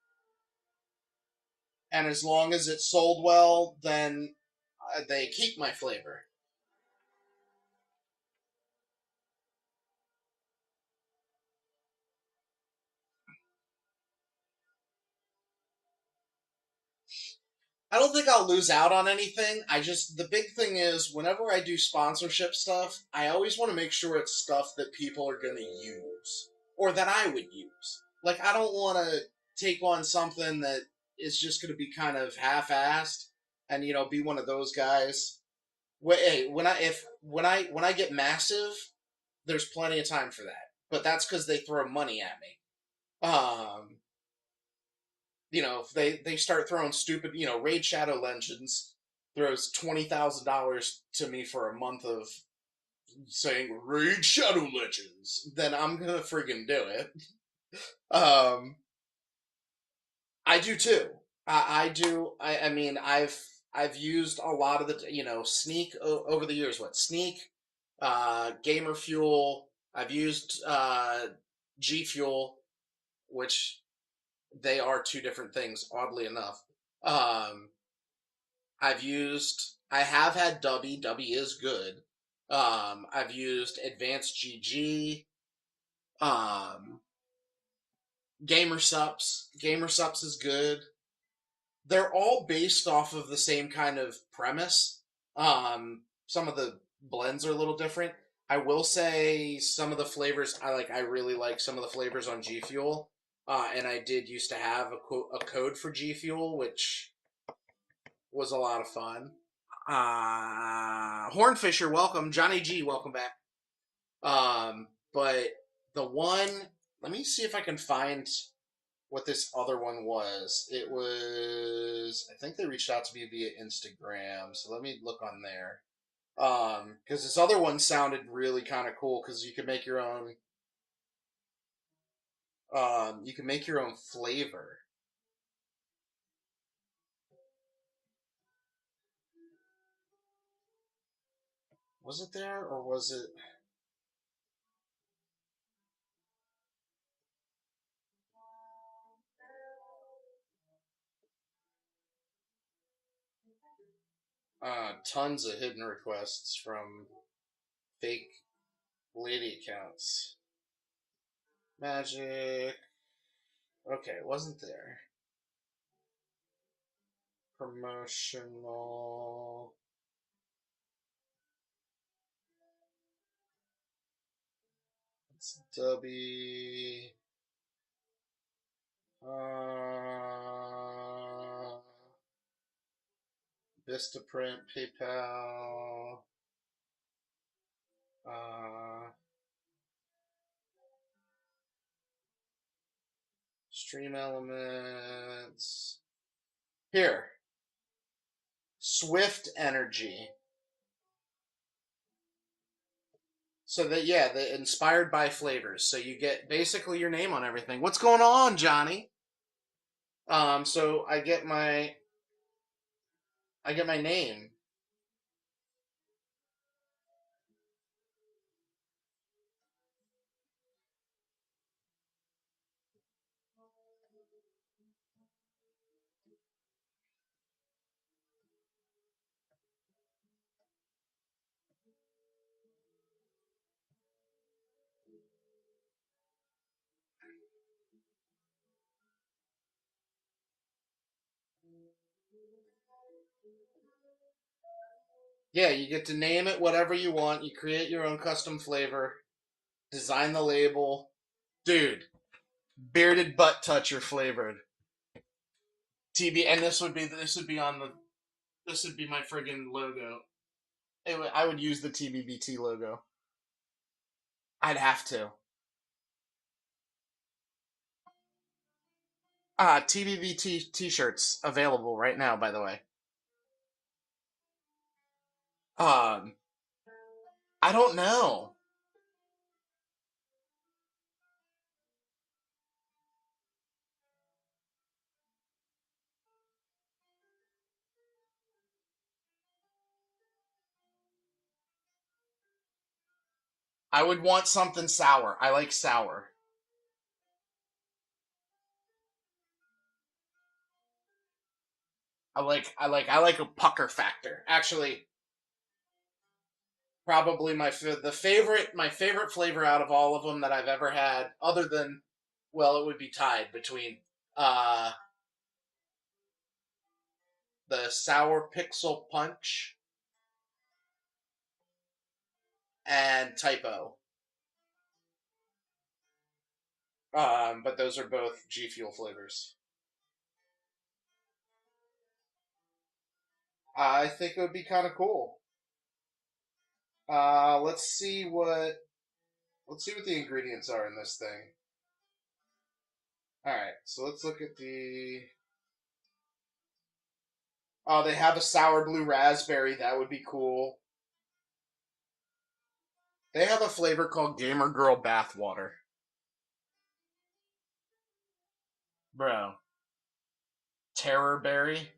And as long as it sold well, then they keep my flavor. I don't think I'll lose out on anything. The big thing is, whenever I do sponsorship stuff, I always want to make sure it's stuff that people are going to use. Or that I would use. Like, I don't want to take on something that is just going to be kind of half-assed and, be one of those guys. Hey, when I get massive, there's plenty of time for that. But that's because they throw money at me. If they start throwing stupid, Raid Shadow Legends throws $20,000 to me for a month of saying Raid Shadow Legends, then I'm gonna friggin' do it. I do too. I do. I mean, I've used a lot of the Sneak over the years. What Sneak, Gamer Fuel. I've used G Fuel, which they are two different things, oddly enough. Um, I have had Dubby. Dubby is good. I've used Advanced GG. Um, Gamersups. Gamersups is good. They're all based off of the same kind of premise. Some of the blends are a little different. I will say some of the flavors I like. I really like some of the flavors on G Fuel. And I did used to have a code for G Fuel, which was a lot of fun. Hornfisher, welcome. Johnny G, welcome back. But the one, let me see if I can find what this other one was. It was, I think they reached out to me via Instagram, so let me look on there. Because this other one sounded really kind of cool because you could make your own. You can make your own flavor. Was it there or was it? Tons of hidden requests from fake lady accounts. Magic. Okay, it wasn't there. Promotional. It's Dubby. Vistaprint, PayPal. Stream Elements. Here. Swift Energy. So that the inspired by flavors. So you get basically your name on everything. What's going on, Johnny? So I get my name. Yeah, you get to name it whatever you want. You create your own custom flavor, design the label. Dude, bearded butt toucher flavored. TB, and this would be my friggin' logo. I would use the TBBT logo. I'd have to. TBBT t-shirts available right now, by the way. Um, I don't know. I would want something sour. I like sour. I like a pucker factor. Actually, probably my favorite flavor out of all of them that I've ever had, other than, well, it would be tied between uh the sour pixel punch and typo. But those are both G Fuel flavors. I think it would be kind of cool. Let's see what the ingredients are in this thing. All right, so let's look at the. Oh, they have a sour blue raspberry. That would be cool. They have a flavor called Gamer Girl Bathwater. Bro. Terror Berry.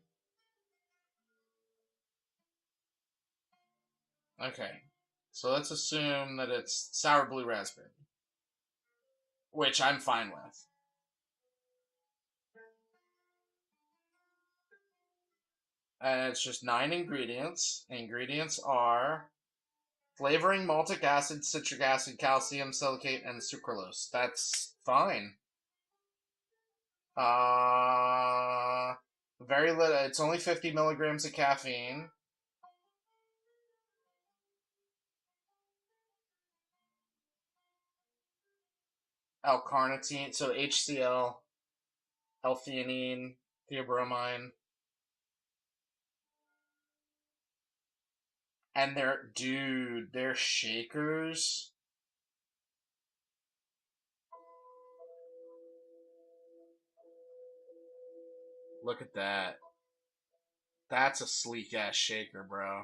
Okay. So let's assume that it's sour blue raspberry, which I'm fine with. And it's just 9 ingredients. Ingredients are flavoring, maltic acid, citric acid, calcium, silicate, and sucralose. That's fine. Very little. It's only 50 milligrams of caffeine. L-carnitine, so HCl, L-theanine, theobromine, and they're shakers. Look at that. That's a sleek ass shaker, bro.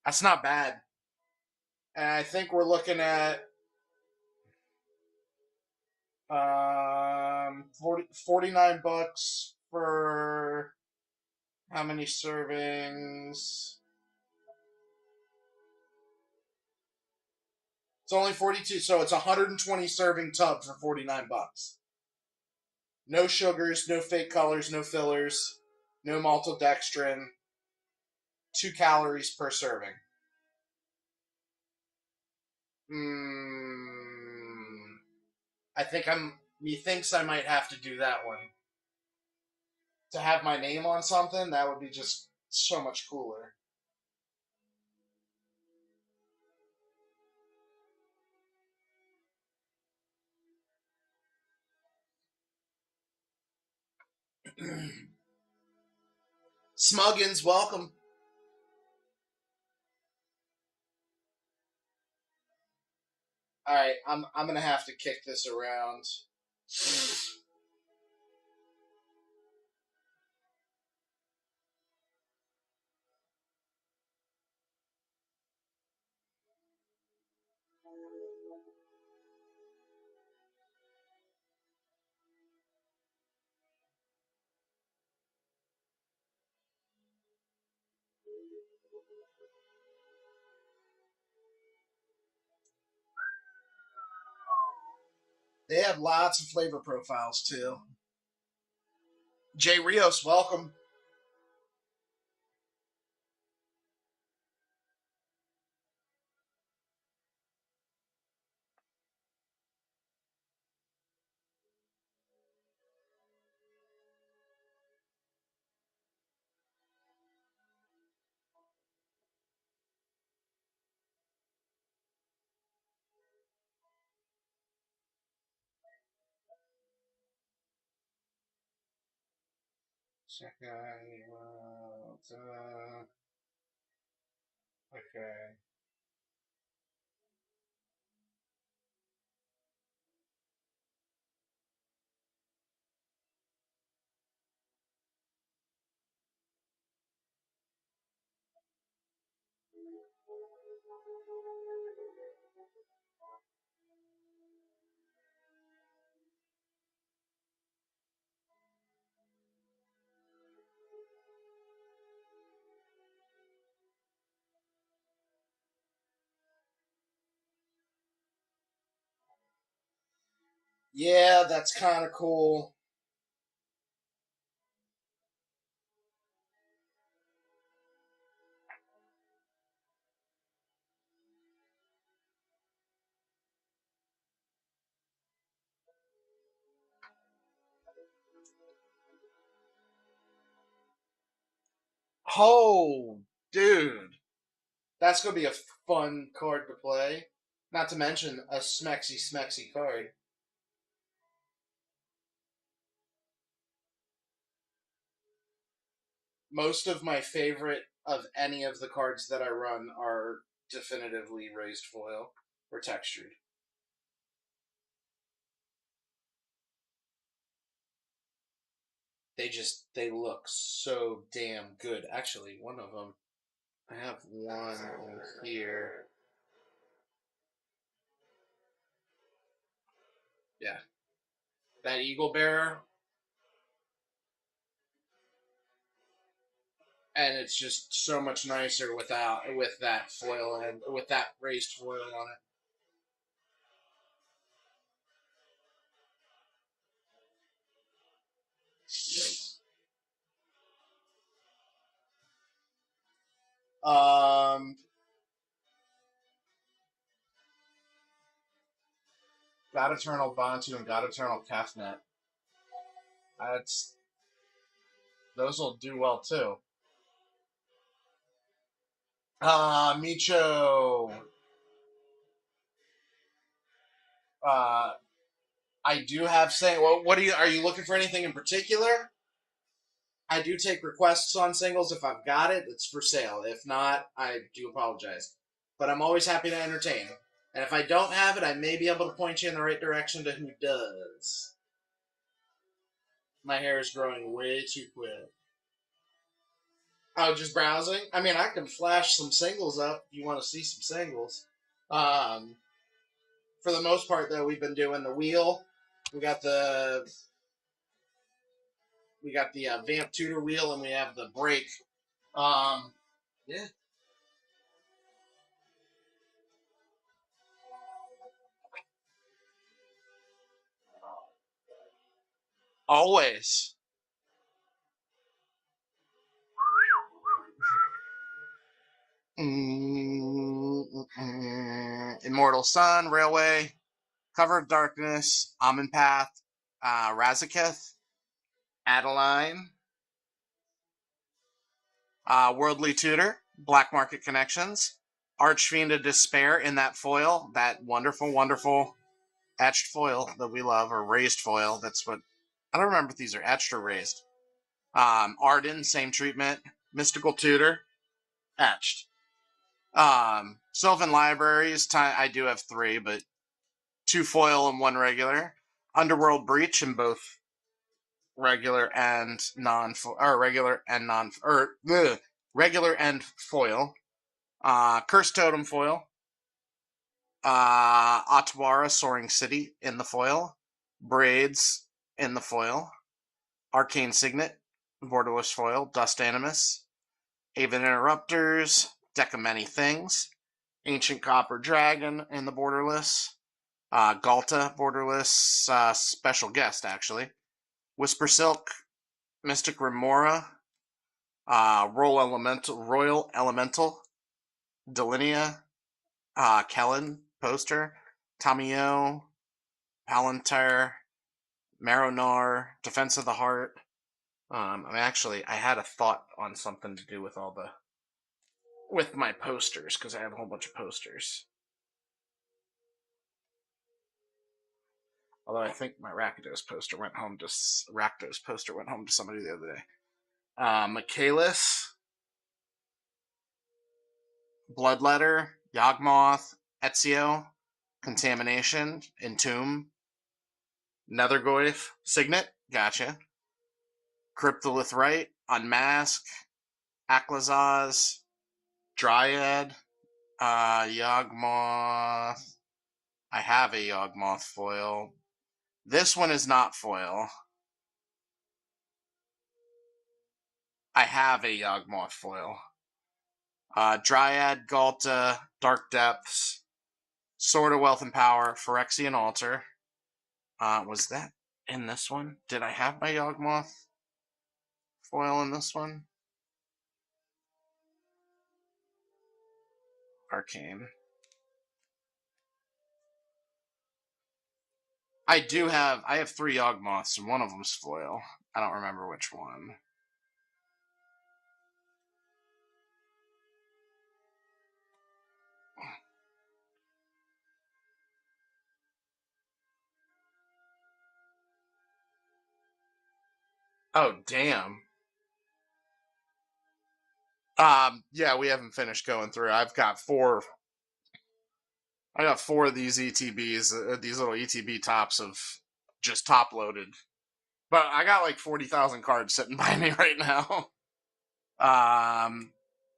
That's not bad. And I think we're looking at 49 bucks for how many servings? It's only 42, so it's a 120 serving tub for 49 bucks. No sugars, no fake colors, no fillers, no maltodextrin, 2 calories per serving. I think methinks I might have to do that one. To have my name on something, that would be just so much cooler. Smuggins, welcome. All right, I'm gonna have to kick this around. They have lots of flavor profiles too. Jay Rios, welcome. Okay. Yeah, that's kind of cool. Oh, dude. That's going to be a fun card to play. Not to mention a smexy card. Most of my favorite of any of the cards that I run are definitively raised foil or textured. They look so damn good. Actually, one of them, I have one here. Yeah. That Eagle Bearer. And it's just so much nicer with that foil and with that raised foil on it. God Eternal Bantu and God Eternal Kefnet. That's those will do well too. Micho. I do have saying. Well, what are you looking for anything in particular? I do take requests on singles. If I've got it, it's for sale. If not, I do apologize. But I'm always happy to entertain. And if I don't have it, I may be able to point you in the right direction to who does. My hair is growing way too quick. Oh, just browsing? I mean, I can flash some singles up if you want to see some singles. Um, for the most part, though, we've been doing the wheel. We got the Vamp Tutor wheel, and we have the break. Yeah. Always. Immortal Sun, Railway, Cover of Darkness, Almond Path, Razaketh, Adeline, Worldly Tutor, Black Market Connections, Archfiend of Despair in that foil, that wonderful, wonderful etched foil that we love, or raised foil. That's what I don't remember if these are etched or raised. Arden, same treatment. Mystical Tutor, etched. Sylvan Libraries, I do have 3, but 2 foil and 1 regular. Underworld Breach in both regular and regular and foil. Cursed Totem foil. Otawara Soaring City in the foil. Braids in the foil. Arcane Signet, borderless foil. Dust Animus. Aven Interrupters, Deck of Many Things. Ancient Copper Dragon in the borderless. Galta borderless, special guest actually. Whisper Silk, Mystic Remora, Royal Elemental, Delinea, Kellen poster, Tamio, Palantir, Maronar, Defense of the Heart. I had a thought on something to do with my posters, because I have a whole bunch of posters. Although I think my Rakdos poster went home to somebody the other day. Michaelis, Bloodletter, Yawgmoth, Ezio, Contamination, Entomb, Nethergoyf, Signet, gotcha. Cryptolithrite, Unmask, Aklazaz, Dryad, Yawgmoth. I have a Yawgmoth foil. This one is not foil. I have a Yawgmoth foil. Dryad, Galta, Dark Depths, Sword of Wealth and Power, Phyrexian Altar. Was that in this one? Did I have my Yawgmoth foil in this one? Arcane. I have 3 Yawgmoths, and one of them's foil. I don't remember which one. Oh, damn. Yeah, we haven't finished going through. I got 4 of these ETBs, these little ETB tops of just top loaded. But I got like 40,000 cards sitting by me right now.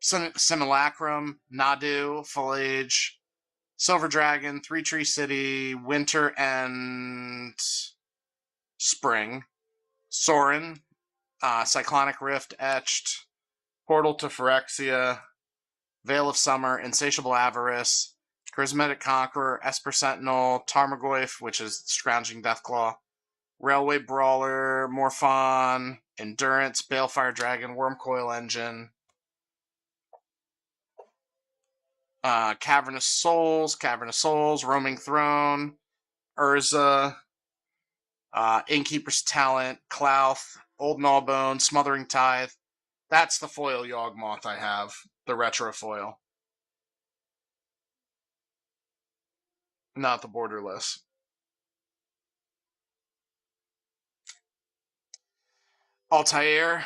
Simulacrum, Nadu, Foliage, Silver Dragon, Three Tree City, Winter and Spring, Sorin, Cyclonic Rift, Etched, Portal to Phyrexia, Veil of Summer, Insatiable Avarice, Charismatic Conqueror, Esper Sentinel, Tarmogoyf, which is Scrounging Deathclaw, Railway Brawler, Morphon, Endurance, Balefire Dragon, Wormcoil Engine, Cavernous Souls, Roaming Throne, Urza, Innkeeper's Talent, Clouth, Old Gnawbone, Smothering Tithe. That's the foil Yawgmoth I have, the retro foil. Not the borderless. Altair,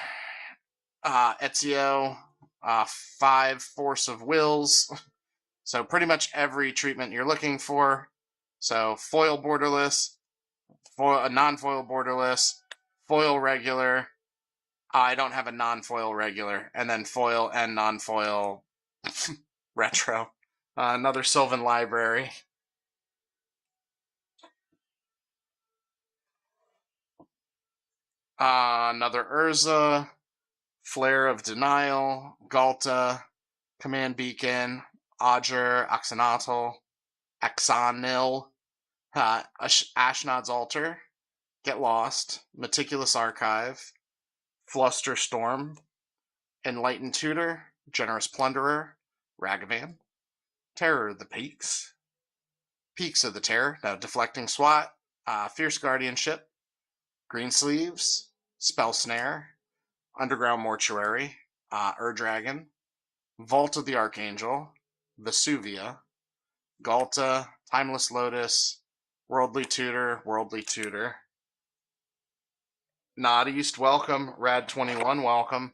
Ezio, 5 Force of Wills. So pretty much every treatment you're looking for. So foil borderless, non-foil borderless, foil regular. I don't have a non-foil regular, and then foil and non-foil retro. Another Sylvan Library. Another Urza, Flare of Denial, Galta, Command Beacon, Odger, Axonil, Ashnod's Altar, Get Lost, Meticulous Archive, Fluster Storm, Enlightened Tutor, Generous Plunderer, Ragavan, Terror of the Peaks, Peaks of the Terror, Deflecting SWAT, Fierce Guardianship, Green Sleeves, Spell Snare, Underground Mortuary, Ur-Dragon, Vault of the Archangel, Vesuvia, Galta, Timeless Lotus, Worldly Tutor, Not East, welcome. Rad21, welcome.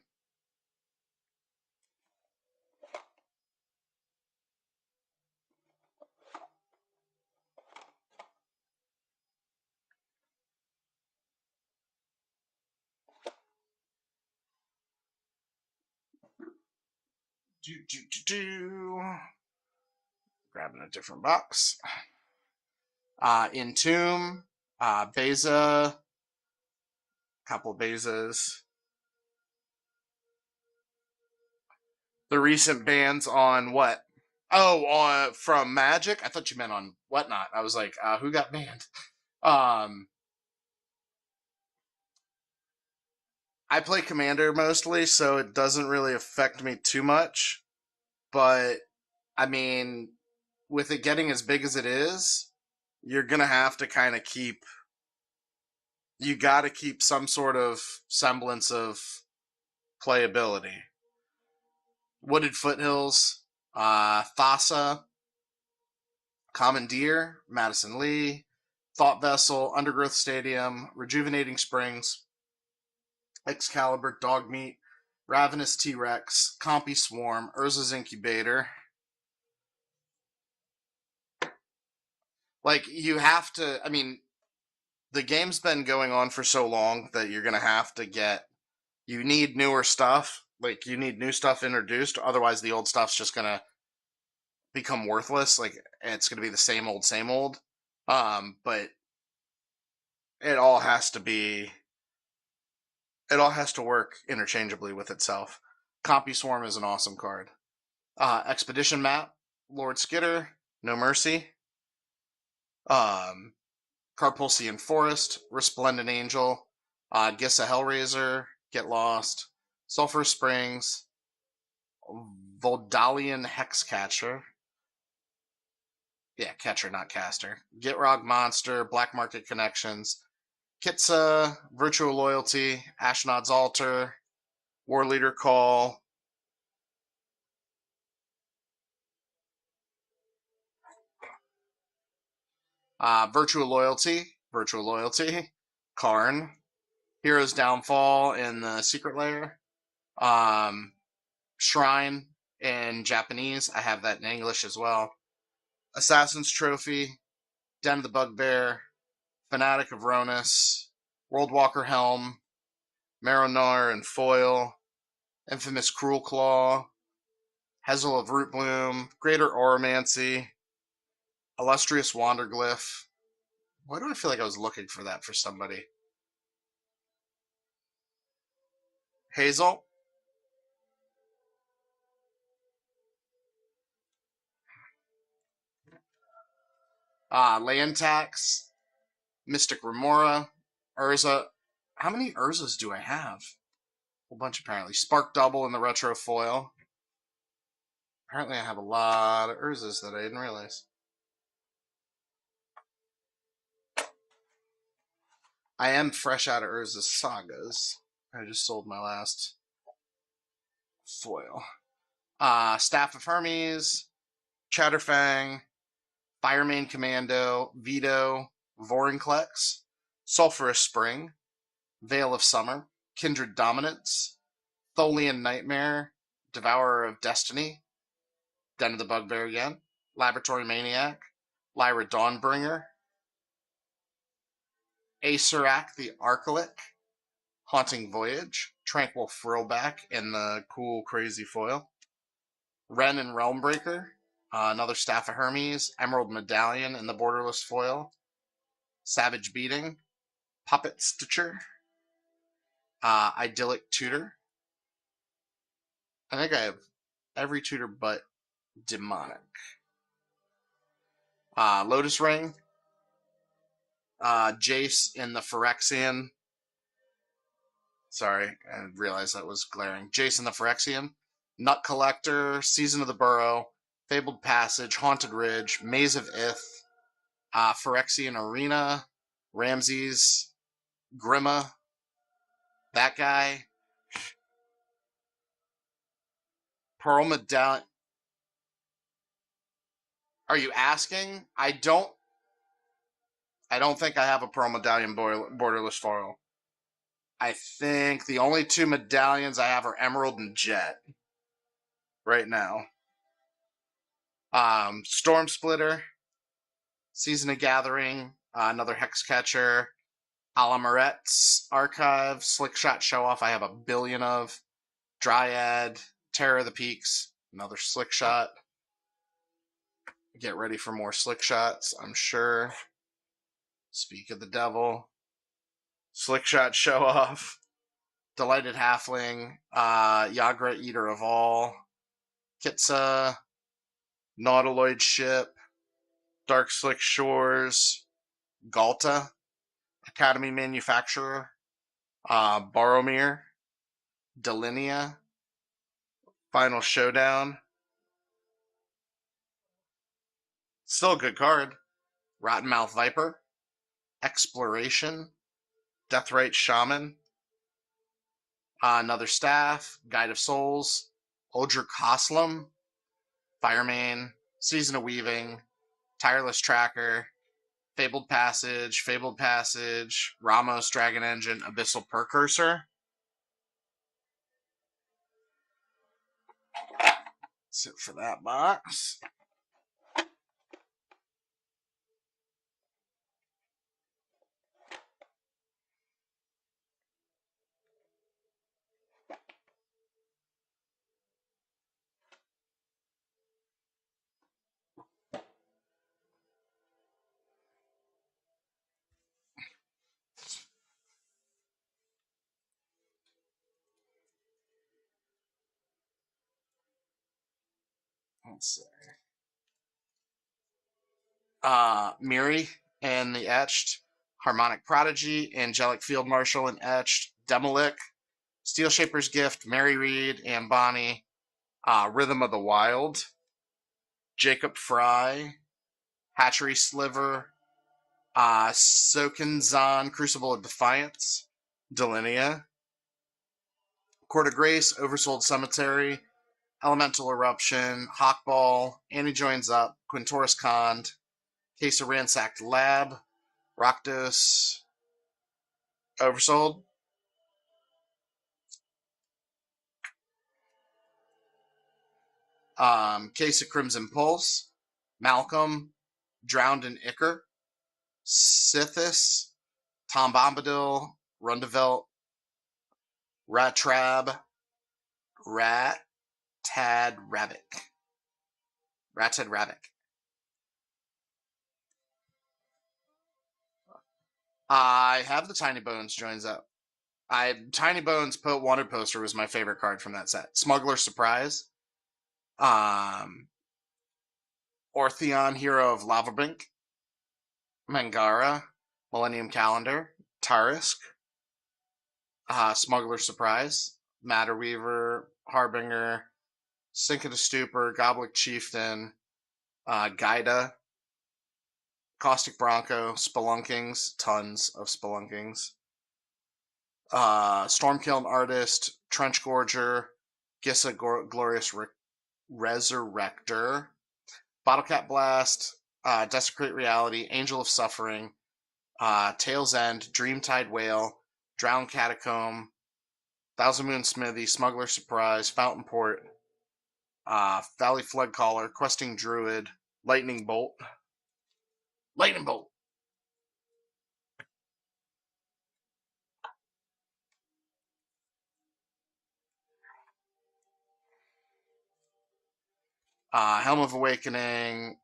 Grabbing a different box. Entomb, Beza, couple Bezas. The recent bans on what? Oh, from Magic? I thought you meant on Whatnot. I was like, who got banned? I play Commander mostly, so it doesn't really affect me too much. But, I mean, with it getting as big as it is, you're going to have to kind of keep... You got to keep some sort of semblance of playability. Wooded Foothills, Thassa, Commandeer, Madison Lee, Thought Vessel, Undergrowth Stadium, Rejuvenating Springs, Excalibur, Dogmeat, Ravenous T-Rex, Compy Swarm, Urza's Incubator. Like, you have to, I mean, the game's been going on for so long that you're going to have to you need newer stuff. Like, you need new stuff introduced, otherwise the old stuff's just going to become worthless. Like, it's going to be the same old, same old. But it all has to work interchangeably with itself. Compy Swarm is an awesome card. Expedition Map, Lord Skitter, No Mercy. Carpulsian Forest, Resplendent Angel, Gissa Hellraiser, Get Lost, Sulphur Springs, Voldalian Hexcatcher. Yeah, catcher, not caster. Gitrog Monster, Black Market Connections, Kitsa, Virtual Loyalty, Ashnod's Altar, War Leader Call. Virtual Loyalty, Karn, Hero's Downfall in the Secret Lair, Shrine in Japanese, I have that in English as well, Assassin's Trophy, Den of the Bugbear, Fanatic of Ronus, Worldwalker Helm, Maronar and Foil, Infamous Cruel Claw, Hazel of Rootbloom, Greater Oromancy, Illustrious Wanderglyph. Why do I feel like I was looking for that for somebody? Hazel. Land Tax, Mystic Remora, Urza. How many Urzas do I have? A whole bunch, apparently. Spark Double in the Retro Foil. Apparently I have a lot of Urzas that I didn't realize. I am fresh out of Urza's Sagas. I just sold my last foil. Staff of Hermes, Chatterfang, Firemane Commando, Vito, Vorinclex, Sulphurous Spring, Veil of Summer, Kindred Dominance, Tholian Nightmare, Devourer of Destiny, Den of the Bugbear again, Laboratory Maniac, Lyra Dawnbringer, Acerak the Archelic, Haunting Voyage, Tranquil Frillback in the cool crazy foil, Ren and Realmbreaker, another Staff of Hermes, Emerald Medallion in the borderless foil, Savage Beating, Puppet Stitcher, Idyllic Tutor. I think I have every tutor but Demonic. Lotus Ring, Jace in the Phyrexian. Sorry, I realized that was glaring. Jace in the Phyrexian, Nut Collector, Season of the Burrow, Fabled Passage, Haunted Ridge, Maze of Ith, Phyrexian Arena, Ramses, Grima, that guy, Pearl Medallion. Are you asking? I don't think I have a Pearl Medallion borderless foil. I think the only two medallions I have are Emerald and Jet right now. Storm Splitter, Season of Gathering, another Hexcatcher, Alamaret's Archive, Slickshot Show Off I have a billion of, Dryad, Terror of the Peaks, another Slickshot. Get ready for more Slickshots, I'm sure. Speak of the Devil, Slickshot Show Off, Delighted Halfling, Yagra Eater of All, Kitsa, Nautiloid Ship, Dark Slick Shores, Galta, Academy Manufacturer, Boromir, Delinia, Final Showdown. Still a good card. Rottenmouth Viper, Exploration, Deathrite Shaman, another Staff, Guide of Souls, Odric Hoslam, Firemane, Season of Weaving, Tireless Tracker, Fabled Passage, Ramos Dragon Engine, Abyssal Precursor. That's it for that box. Let's see. Miri and the Etched, Harmonic Prodigy, Angelic Field Marshal and Etched, Demolik, Steel Shaper's Gift, Mary Reed and Bonnie, Rhythm of the Wild, Jacob Fry, Hatchery Sliver, Sokenzan, Crucible of Defiance, Delinia, Court of Grace, Oversold Cemetery, Elemental Eruption, Hawkball, Annie Joins Up, Quintoris Kond, Case of Ransacked Lab, Rakdos, Oversold, Case of Crimson Pulse, Malcolm, Drowned in Ichor, Sithis, Tom Bombadil, Rundevelt, Ratrab, Rat, Tad Rabbit. Ratted Rabbit. I have the Tiny Bones joins up. Tiny Bones Wanted Poster was my favorite card from that set. Smuggler Surprise. Ortheon, Hero of Lavabrink. Mangara. Millennium Calendar. Tarisk. Smuggler Surprise. Matterweaver. Harbinger. Sink of the Stupor. Goblik Chieftain. Gaida. Caustic Bronco. Spelunkings. Tons of Spelunkings. Stormkiln Artist, Trench Gorger, Gissa Glorious Resurrector, Bottlecat Blast, Desecrate Reality, Angel of Suffering, Tail's End, Dreamtide Whale, Drowned Catacomb, Thousand Moon Smithy, Smuggler Surprise, Fountain Port, Valley Flood Caller, Questing Druid, Lightning Bolt. Lightning Bolt! Helm of Awakening,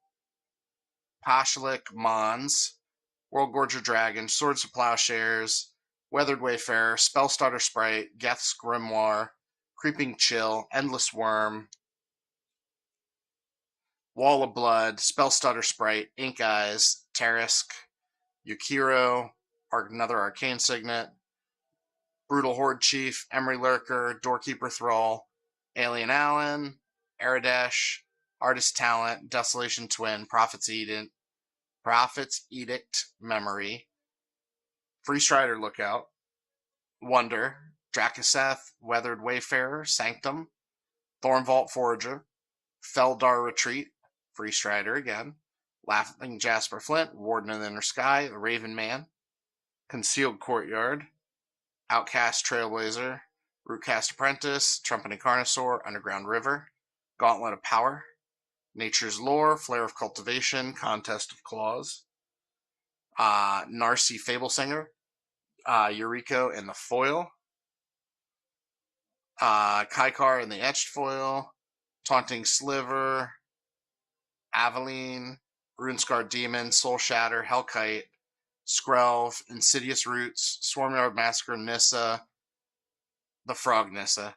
Pashalik Mons, World Gorger Dragon, Swords of Plowshares, Weathered Wayfarer, Spellstarter Sprite, Geth's Grimoire, Creeping Chill, Endless Worm, Wall of Blood, Spellstarter Sprite, Ink Eyes, Tarisk, Yukiro, another Arcane Signet, Brutal Horde Chief, Emery Lurker, Doorkeeper Thrall, Alien Allen, Aradesh, Artist Talent, Desolation Twin, Prophet's Edict, Memory, Free Strider Lookout, Wonder, Drakaseth, Weathered Wayfarer, Sanctum, Thornvault Forager, Feldar Retreat, Free Strider again, Laughing Jasper Flint, Warden of the Inner Sky, the Raven Man, Concealed Courtyard, Outcast Trailblazer, Rootcast Apprentice, Trumpeting Carnosaur, Underground River, Gauntlet of Power, Nature's Lore, Flare of Cultivation, Contest of Claws, Narcy Fablesinger, Eureka in the foil, Kaikar in the etched foil, Taunting Sliver, Aveline, Runescar Demon, Soul Shatter, Hellkite, Skrelv, Insidious Roots, Swarmyard Massacre, Nissa, the Frog Nissa,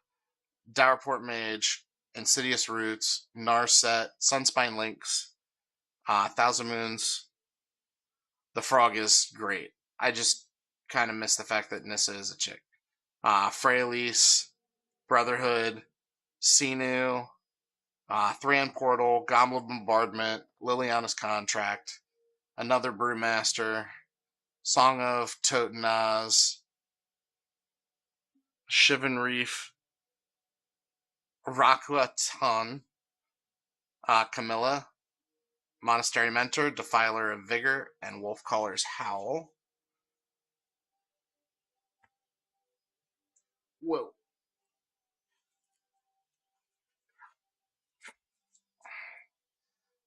Dowerport Mage, Insidious Roots, Narset, Sunspine Lynx, Thousand Moons. The Frog is great. I just kind of miss the fact that Nissa is a chick. Freyalise, Brotherhood, Sinu, Thran Portal, Goblet Bombardment, Liliana's Contract, another Brewmaster, Song of Totenaz, Shivan Reef, Rakuaton, Camilla, Monastery Mentor, Defiler of Vigor, and Wolfcaller's Howl. Whoa.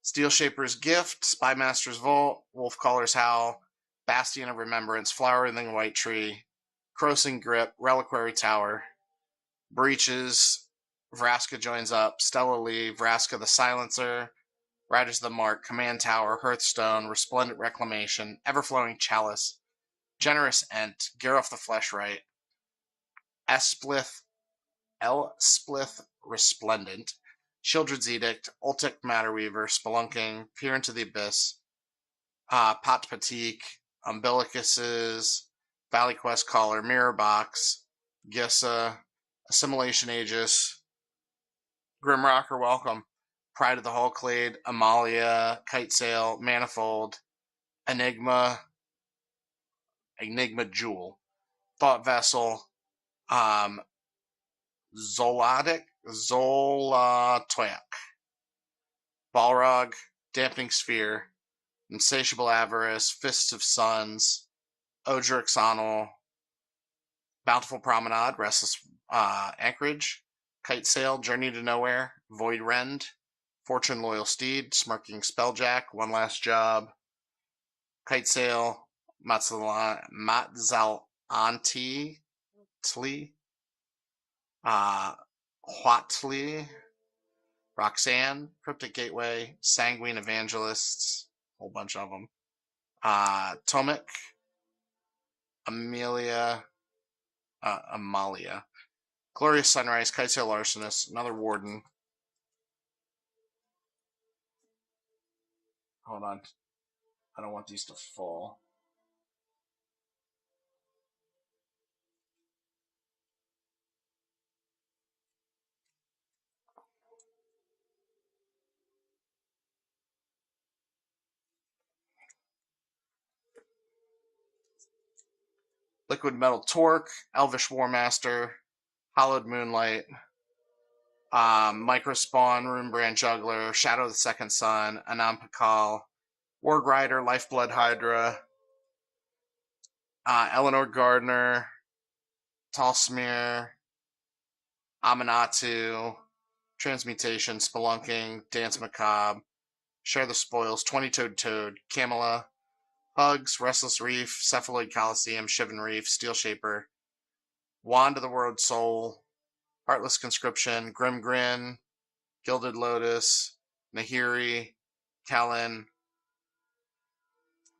Steel Shaper's Gift, Spymaster's Vault, Wolfcaller's Howl, Bastion of Remembrance, Flowering the White Tree, Crossing Grip, Reliquary Tower, Breaches, Vraska joins up, Stella Lee, Vraska the Silencer, Riders of the Mark, Command Tower, Hearthstone, Resplendent Reclamation, Everflowing Chalice, Generous Ent, Gareth the Fleshright, Elspeth Resplendent, Children's Edict, Ultic Matterweaver, Spelunking, Peer into the Abyss, Pat Patique, Umbilicus's, Valley Quest Caller, Mirror Box, Gissa, Assimilation Aegis, Grimrocker Welcome, Pride of the Hulklade, Amalia, Kitesail, Manifold, Enigma Jewel, Thought Vessel, Zolatoyak, Balrog, Dampening Sphere, Insatiable Avarice, Fists of Suns, Odric Sonal, Bountiful Promenade, Restless Anchorage, Kitesail, Journey to Nowhere, Void Rend, Fortune Loyal Steed, Smirking Spelljack, One Last Job, Kitesail, Matzalanti, Huatli, Roxanne, Cryptic Gateway, Sanguine Evangelists, whole bunch of them, Tomic, Amalia, Glorious Sunrise, Kitesail Arsonist, another Warden. Hold on. I don't want these to fall. Liquid Metal Torque, Elvish Warmaster, Hallowed Moonlight, Microspawn, Runebrand Juggler, Shadow of the Second Sun, Anam Pakal, Warg Rider, Lifeblood Hydra, Eleanor Gardner, Talsmere, Aminatu, Transmutation, Spelunking, Dance Macabre, Share the Spoils, 20-Toed Toad, Camilla, Hugs, Restless Reef, Cephaloid Coliseum, Shivan Reef, Steel Shaper, Wand of the World Soul, Heartless Conscription, Grim Grin, Gilded Lotus, Nahiri, Kellen,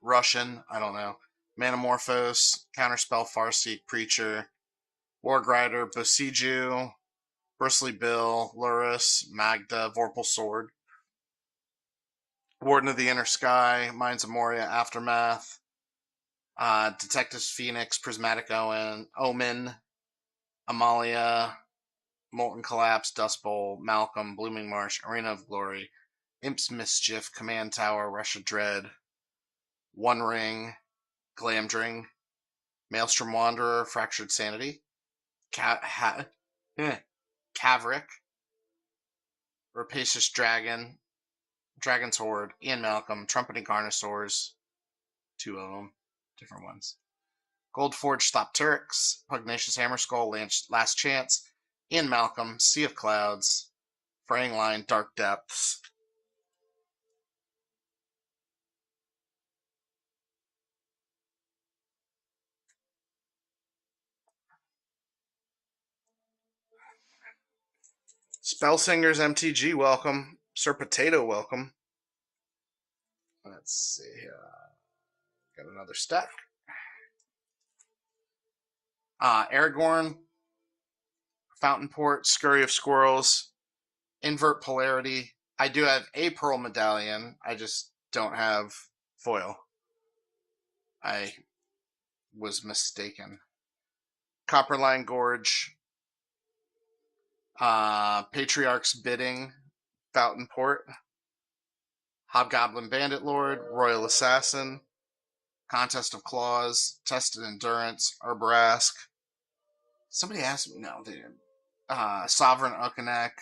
Russian, I don't know, Manamorphose, Counterspell, Farseek, Preacher, Warg Rider, Bosiju, Bristly Bill, Lurrus, Magda, Vorpal Sword, Warden of the Inner Sky, Mines of Moria, Aftermath, Detectives Phoenix, Prismatic Omen, Amalia, Molten Collapse, Dust Bowl, Malcolm, Blooming Marsh, Arena of Glory, Imp's Mischief, Command Tower, Russia Dread, One Ring, Glamdring, Maelstrom Wanderer, Fractured Sanity, Caverick, Rapacious Dragon, Dragon's Horde, Ian Malcolm, Trumpeting Carnosaurs, two of them, different ones. Goldforge Thopteryx, Pugnacious Hammerskull, Last Chance, Ian Malcolm, Sea of Clouds, Fraying Line, Dark Depths. Spellsingers MTG, welcome. Sir Potato, welcome. Let's see here. Got another stack. Aragorn, Fountain Port, Scurry of Squirrels, Invert Polarity. I do have a Pearl Medallion. I just don't have foil. I was mistaken. Copperline Gorge, Patriarch's Bidding, Fountain Port, Hobgoblin Bandit Lord, Royal Assassin, Contest of Claws, Tested Endurance, Urbarask. Somebody asked me, no, they didn't. Sovereign Ukanek,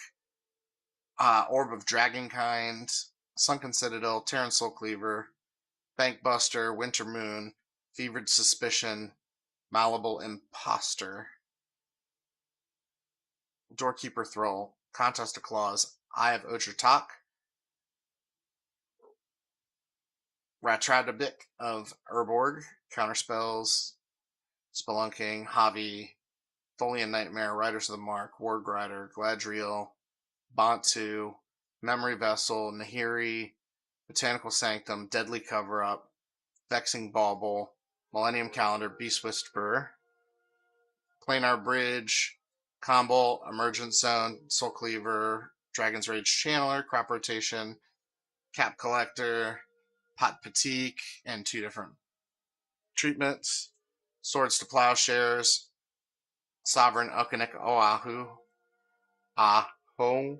Orb of Dragonkind, Sunken Citadel, Terran Soul Cleaver, Bankbuster, Winter Moon, Fevered Suspicion, Malleable Imposter, Doorkeeper Thrall, Contest of Claws, Eye of Otratok, Ratradabik of Urborg, counterspells, Spelunking, Javi, Tholian Nightmare, Riders of the Mark, Ward Rider, Gladriel, Bantu, Memory Vessel, Nahiri, Botanical Sanctum, Deadly Cover-Up, Vexing Bauble, Millennium Calendar, Beast Whisperer, Planar Bridge, Combo, Emergent Zone, Soul Cleaver, Dragon's Rage Channeler, Crop Rotation, Cap Collector, Pot Patique, and 2 different treatments. Swords to Plowshares, Sovereign Okanik Oahu, Aho,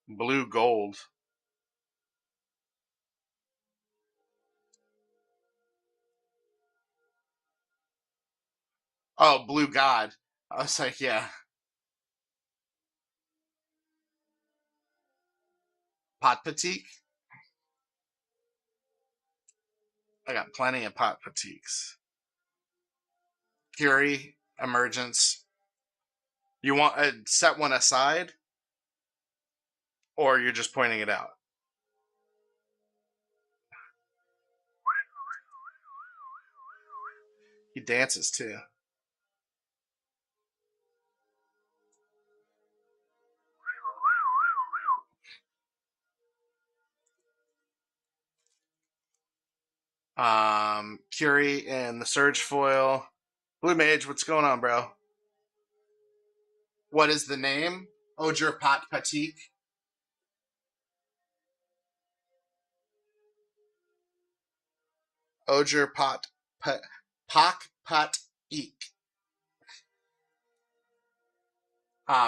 Blue Gold. Oh, Blue God. I was like, yeah. Pot Patique? I got plenty of Pot Patiques. Fury, Emergence. You want to set one aside? Or you're just pointing it out? He dances too. Curie and the Surge Foil. Blue Mage, what's going on, bro? What is the name? Ojer Pot Patique. Ojer Pot Pak Pat Eek.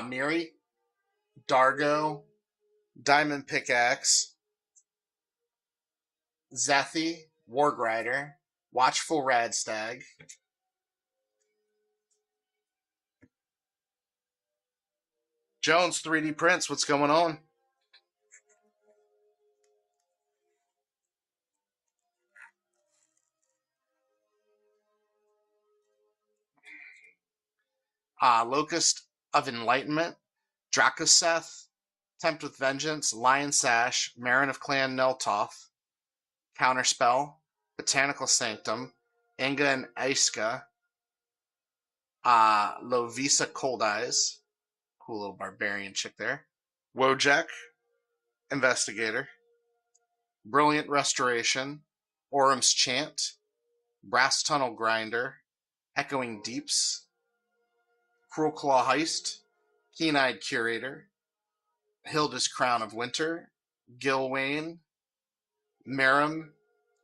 Miri, Dargo, Diamond Pickaxe, Zethi, Warg Rider, Watchful Radstag, Jones 3D Prints, what's going on? Locust of Enlightenment, Dracoseth, Tempt with Vengeance, Lion Sash, Marin of Clan Neltoth, Counterspell, Botanical Sanctum, Inga and Aiska, Lovisa Cold Eyes, cool little barbarian chick there, Wojak, Investigator, Brilliant Restoration, Orum's Chant, Brass Tunnel Grinder, Echoing Deeps, Cruel Claw Heist, Keen-Eyed Curator, Hilda's Crown of Winter, Gilwain, Merim,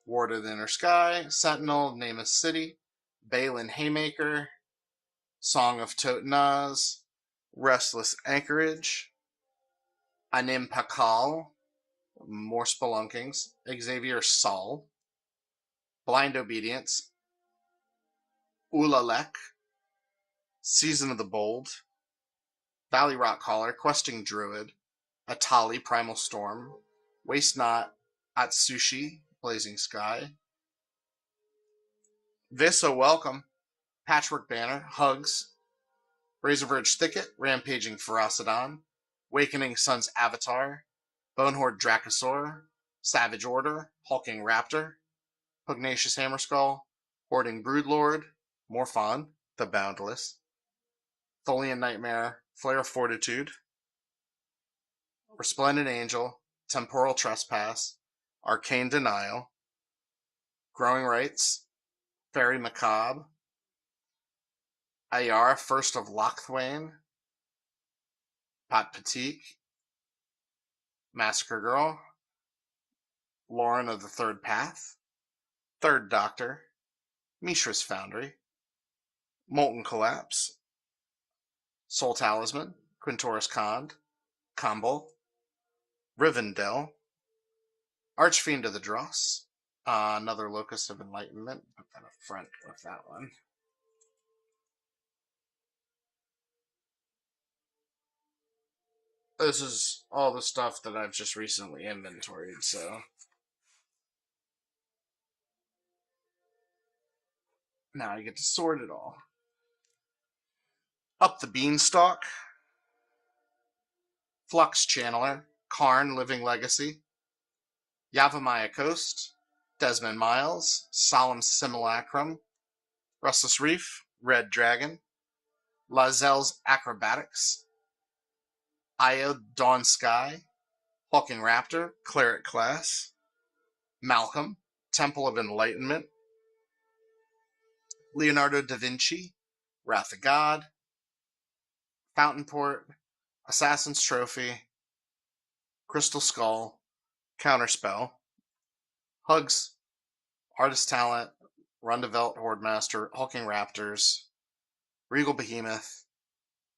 Ward of the Inner Sky, Sentinel, Nameless City, Balin Haymaker, Song of Totenaz, Restless Anchorage, Anim Pakal, more Spelunkings, Xavier Sol, Blind Obedience, Ulalek, Season of the Bold, Valley Rock Caller, Questing Druid, Atali, Primal Storm, Waste Not, Atsushi, Blazing Sky, Vissa, welcome, Patchwork Banner, Hugs, Razorverge Thicket, Rampaging Ferocidon, Wakening Sun's Avatar, Bonehorde Dracosaur, Savage Order, Hulking Raptor, Pugnacious Hammerskull, Hoarding Broodlord, Morphon, the Boundless, Tholian Nightmare, Flare of Fortitude, Resplendent Angel, Temporal Trespass, Arcane Denial, Growing Rights, Fairy Macabre, Ayara, First of Lochthwain, Pot Patique, Massacre Girl, Lauren of the Third Path, Third Doctor, Mishra's Foundry, Molten Collapse, Soul Talisman, Quintoris Khond, Combo, Rivendell, Archfiend of the Dross, another Locust of Enlightenment, put that up front with that one. This is all the stuff that I've just recently inventoried, so now I get to sort it all. Up the Beanstalk, Flux Channeler, Karn, Living Legacy, Yavimaya Coast, Desmond Miles, Solemn Simulacrum, Restless Reef, Red Dragon, Lazelle's Acrobatics, Io Dawn Sky, Hulking Raptor, Cleric Class, Malcolm, Temple of Enlightenment, Leonardo da Vinci, Wrath of God, Fountainport, Assassin's Trophy, Crystal Skull, Counterspell, Hugs, Artist Talent, Rundevelt Hordemaster, Hulking Raptors, Regal Behemoth,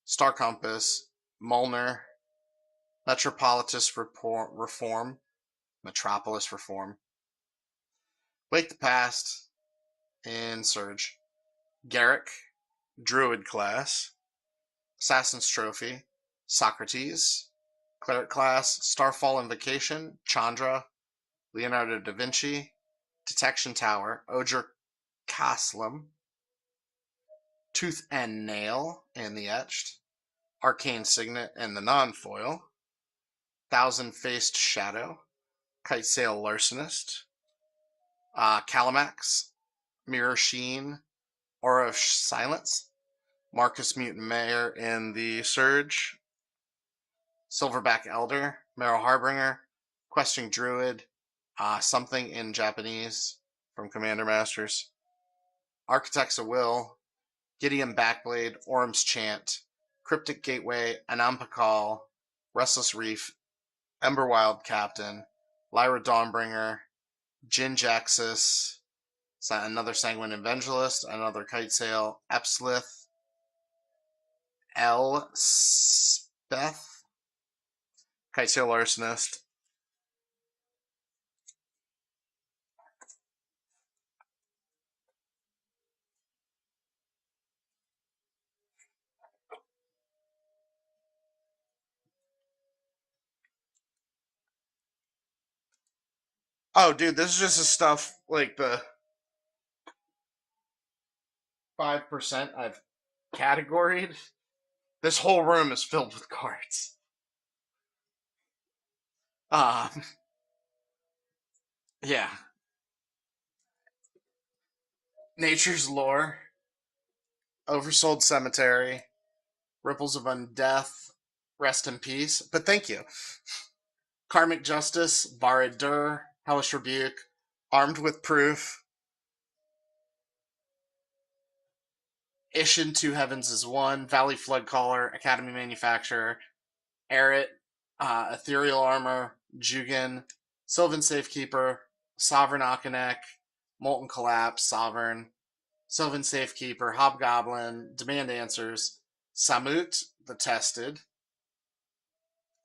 Star Compass, Molnar, Metropolis Reform, Wake the Past, and Surge. Garrick, Druid Class, Assassin's Trophy, Socrates, Cleric Class, Starfall Invocation, Chandra, Leonardo da Vinci, Detection Tower, Oger Caslam, Tooth and Nail and the Etched, Arcane Signet and the Non-Foil, Thousand-Faced Shadow, Kitesail Larcenist, Calamax, Mirror Sheen, Aura of Silence, Marcus Mutant Mayor in the Surge, Silverback Elder, Meryl Harbinger, Questing Druid, something in Japanese from Commander Masters, Architects of Will, Gideon Backblade, Orm's Chant, Cryptic Gateway, Anampakal, Restless Reef, Emberwild Captain, Lyra Dawnbringer, Jin Jaxus, another Sanguine Evangelist, another Kitesail, Epslith, Elspeth, Kitesail Arsonist, oh, dude, this is just the stuff, like the 5% I've categoried. This whole room is filled with cards. Yeah. Nature's Lore, Oversold Cemetery, Ripples of Undeath, Rest in Peace, but thank you. Karmic Justice, Barad-dûr, Hellish Rebuke, Armed with Proof, Ishin Two Heavens is One, Valley Floodcaller, Academy Manufacturer, Eret, Ethereal Armor, Jugan, Sylvan Safekeeper, Sovereign Akanek, Molten Collapse, Sovereign, Sylvan Safekeeper, Hobgoblin, Demand Answers, Samut, the Tested,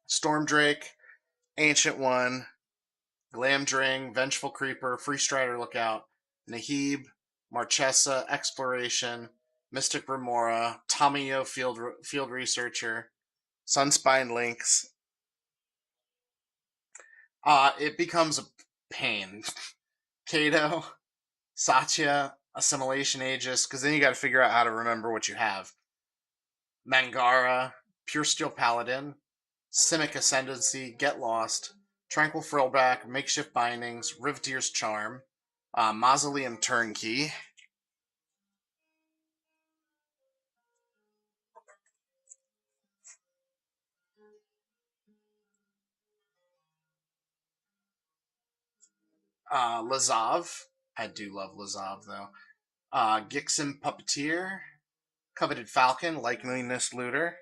Stormdrake, Ancient One, Glamdring, Vengeful Creeper, Free Strider Lookout, Nahib, Marchesa, Exploration, Mystic Remora, Tamiyo, Field Researcher, Sunspine Lynx. It becomes a pain. Kato, Satya, Assimilation Aegis, because then you got to figure out how to remember what you have. Mangara, Pure Steel Paladin, Simic Ascendancy, Get Lost, Tranquil Frillback, Makeshift Bindings, Riveteer's Charm, Mausoleum Turnkey, Lazav. I do love Lazav, though. Gixen Puppeteer, Coveted Falcon, Likeliness Looter,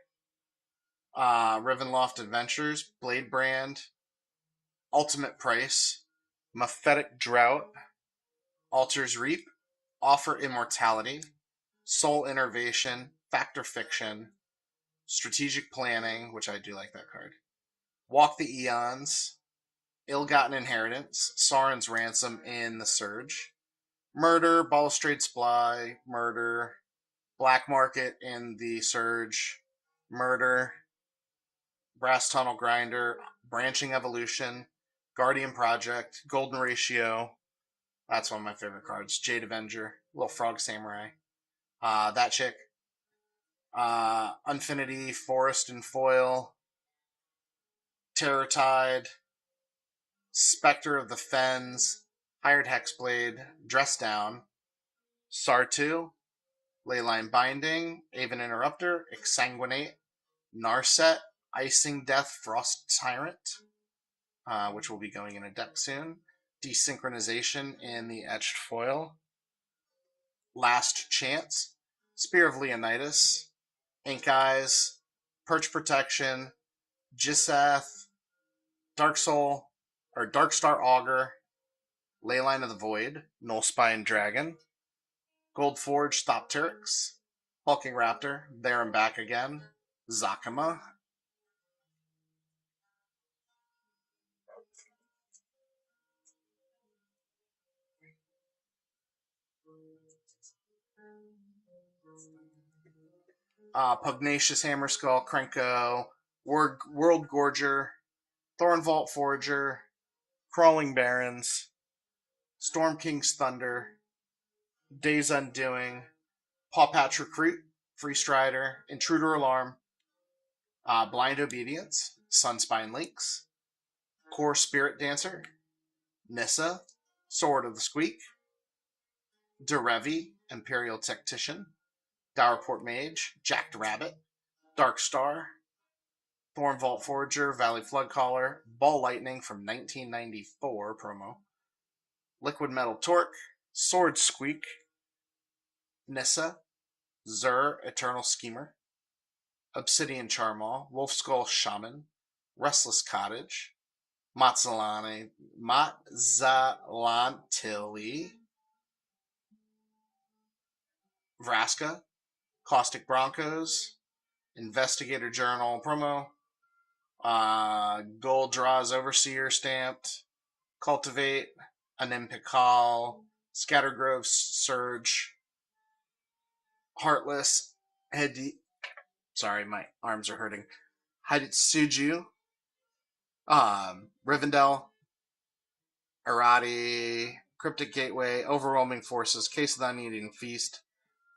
Rivenloft Adventures, Blade Brand, Ultimate Price, Mephetic Drought, Altar's Reap, Offer Immortality, Soul Innervation, Factor Fiction, Strategic Planning, which I do like that card, Walk the Eons, Ill-Gotten Inheritance, Sauron's Ransom in the Surge, Murder, Balustrade Supply, Murder, Black Market in the Surge, Murder, Brass Tunnel Grinder, Branching Evolution, Guardian Project, Golden Ratio. That's one of my favorite cards. Jade Avenger, Little Frog Samurai. That chick. Infinity, Forest and Foil, Terror Tide, Spectre of the Fens, Hired Hexblade, Dress Down, Sartu, Leyline Binding, Aven Interrupter, Exsanguinate, Narset, Icing Death, Frost Tyrant, which will be going in a deck soon, Desynchronization in the Etched Foil, Last Chance, Spear of Leonidas, Ink Eyes, Perch Protection, Jisath, Dark Soul, or Darkstar Augur, Leyline of the Void, Nullspine Dragon, Goldforge Thopteryx, Hulking Raptor, There and Back Again, Zakama. Pugnacious Hammerskull, Krenko, World Gorger, Thornvault Forager, Crawling Barrens, Storm King's Thunder, Days Undoing, Pawpatch Recruit, Free Strider, Intruder Alarm, Blind Obedience, Sunspine Links, Core Spirit Dancer, Nissa, Sword of the Squeak, Derevi, Imperial Tactician, Dourport Mage, Jacked Rabbit, Dark Star, Thornvault Forager, Valley Floodcaller, Ball Lightning from 1994 promo, Liquid Metal Torque, Sword Squeak, Nissa, Zur, Eternal Schemer, Obsidian Charmaw, Wolfskull Shaman, Restless Cottage, Matzalantili, Vraska, Caustic Broncos, Investigator Journal promo, Gold Draws Overseer stamped, Cultivate, Animpikal, Scattergrove Surge, Heartless, sorry, my arms are hurting. Hidetsuju, Rivendell, Arati, Cryptic Gateway, Overwhelming Forces, Case of the Uneaten Feast,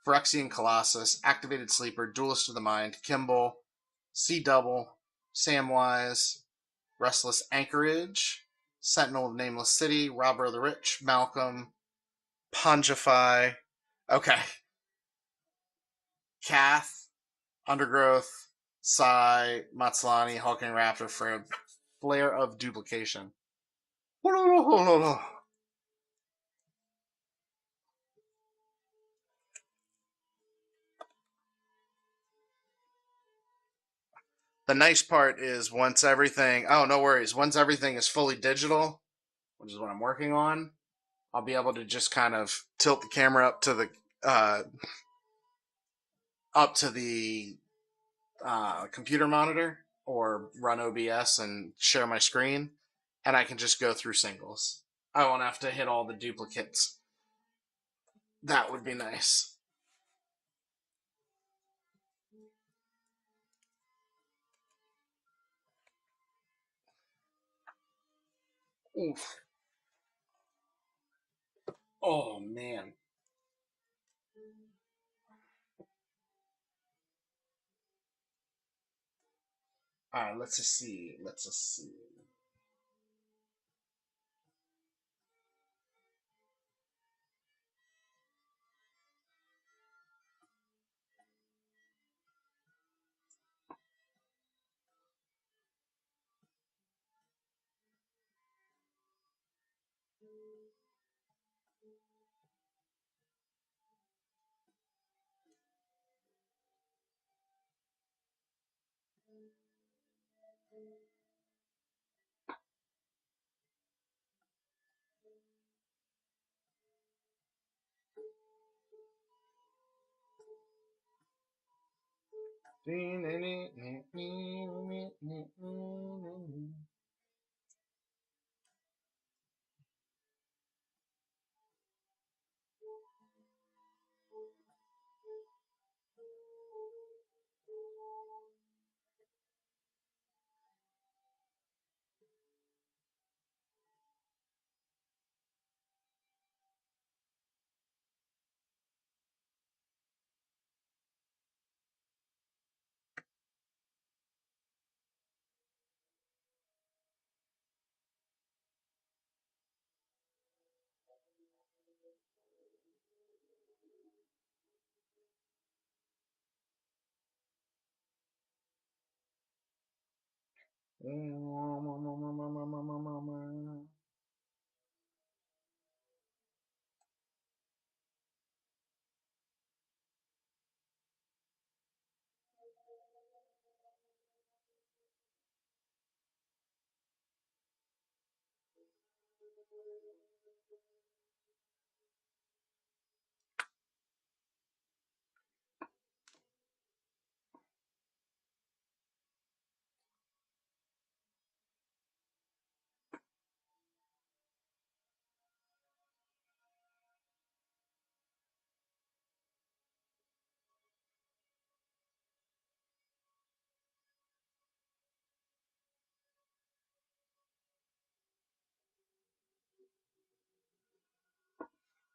Phyrexian Colossus, Activated Sleeper, Duelist of the Mind, Kimball, Sea Double, Samwise, Restless Anchorage, Sentinel of Nameless City, Robber of the Rich, Malcolm, Pungify, okay, Kath, Undergrowth, Psy, Matsalani, Hulking Raptor, Flare of Duplication. The nice part is once everything is fully digital, which is what I'm working on, I'll be able to just kind of tilt the camera up to the computer monitor or run OBS and share my screen, and I can just go through singles. I won't have to hit all the duplicates. That would be nice. Oof. Oh, man. Alright, let's just see.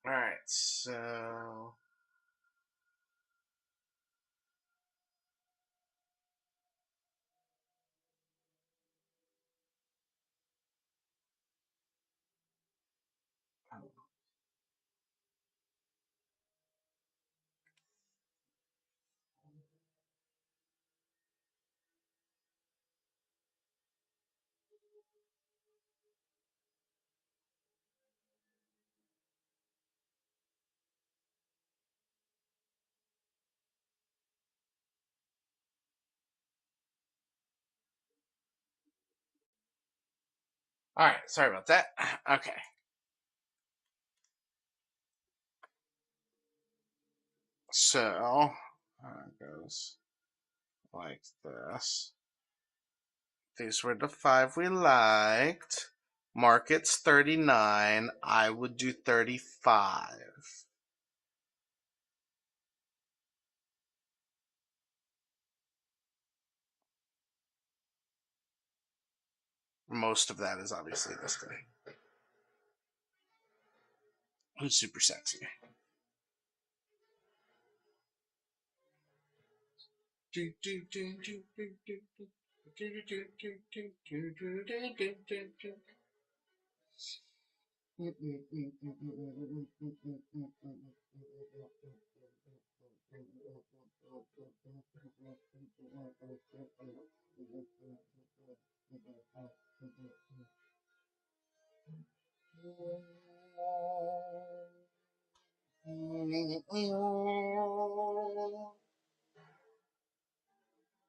Alright, so... Alright, sorry about that. Okay. So, it goes like this. These were the 5 we liked. Market's 39. I would do 35. Most of that is obviously this guy. Who's super sexy.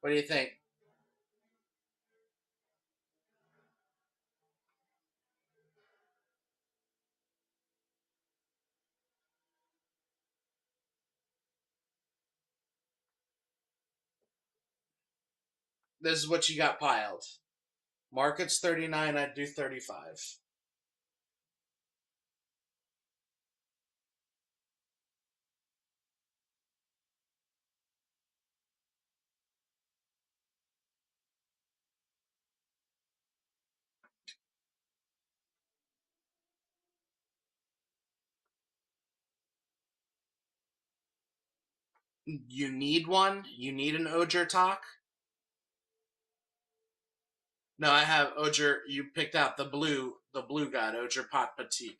What do you think? This is what you got piled. Market's 39, I'd do 35. You need one? You need an Oger talk? No, I have Oger. You picked out the blue god, Oger Pot Batik.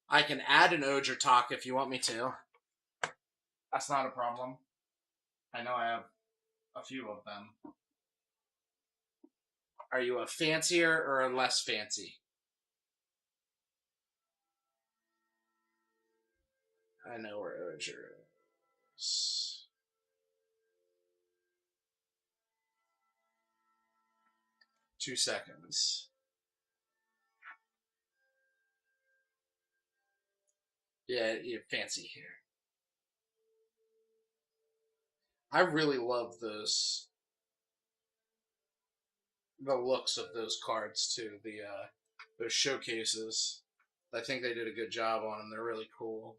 I can add an Oger talk if you want me to. That's not a problem. I know I have a few of them. Are you a fancier or a less fancy? I know where Oger is. Two seconds. Yeah, you're fancy here. I really love the looks of those cards too. Those showcases. I think they did a good job on them. They're really cool.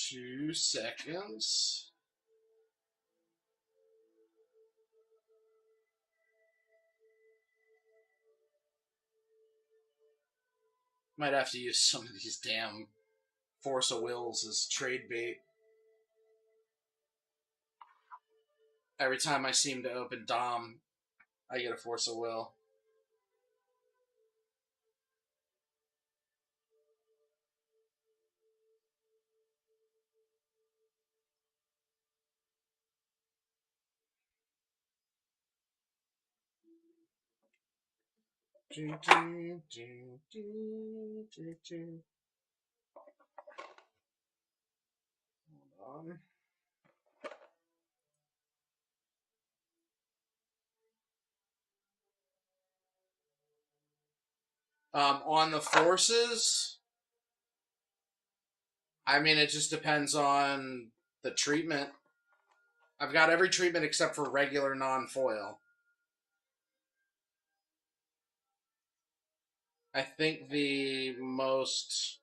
Two seconds. Might have to use some of these damn Force of Wills as trade bait. Every time I seem to open Dom, I get a Force of Will. Hold on. On the forces, I mean, it just depends on the treatment. I've got every treatment except for regular non-foil. I think the most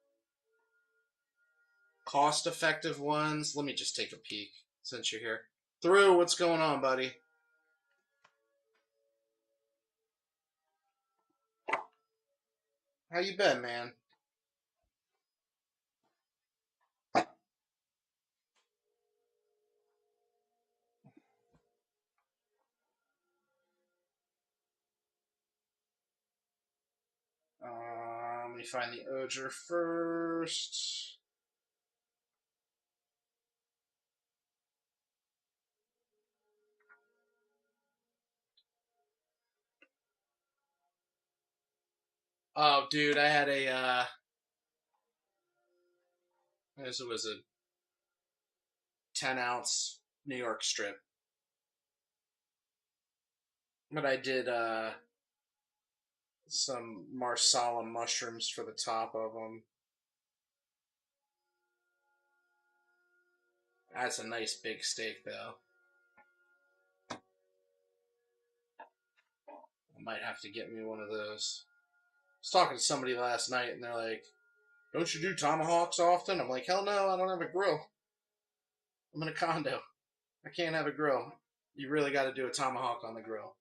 cost-effective ones, let me just take a peek since you're here. Through, what's going on, buddy? How you been, man? Let me find the Oger first. Oh, dude, I had a, this was a 10-ounce New York strip. But I did, some marsala mushrooms for the top of them. That's a nice big steak, though. I might have to get me one of those. I was talking to somebody last night, and they're like, don't you do tomahawks often? I'm like, hell no, I don't have a grill. I'm in a condo. I can't have a grill. You really got to do a tomahawk on the grill.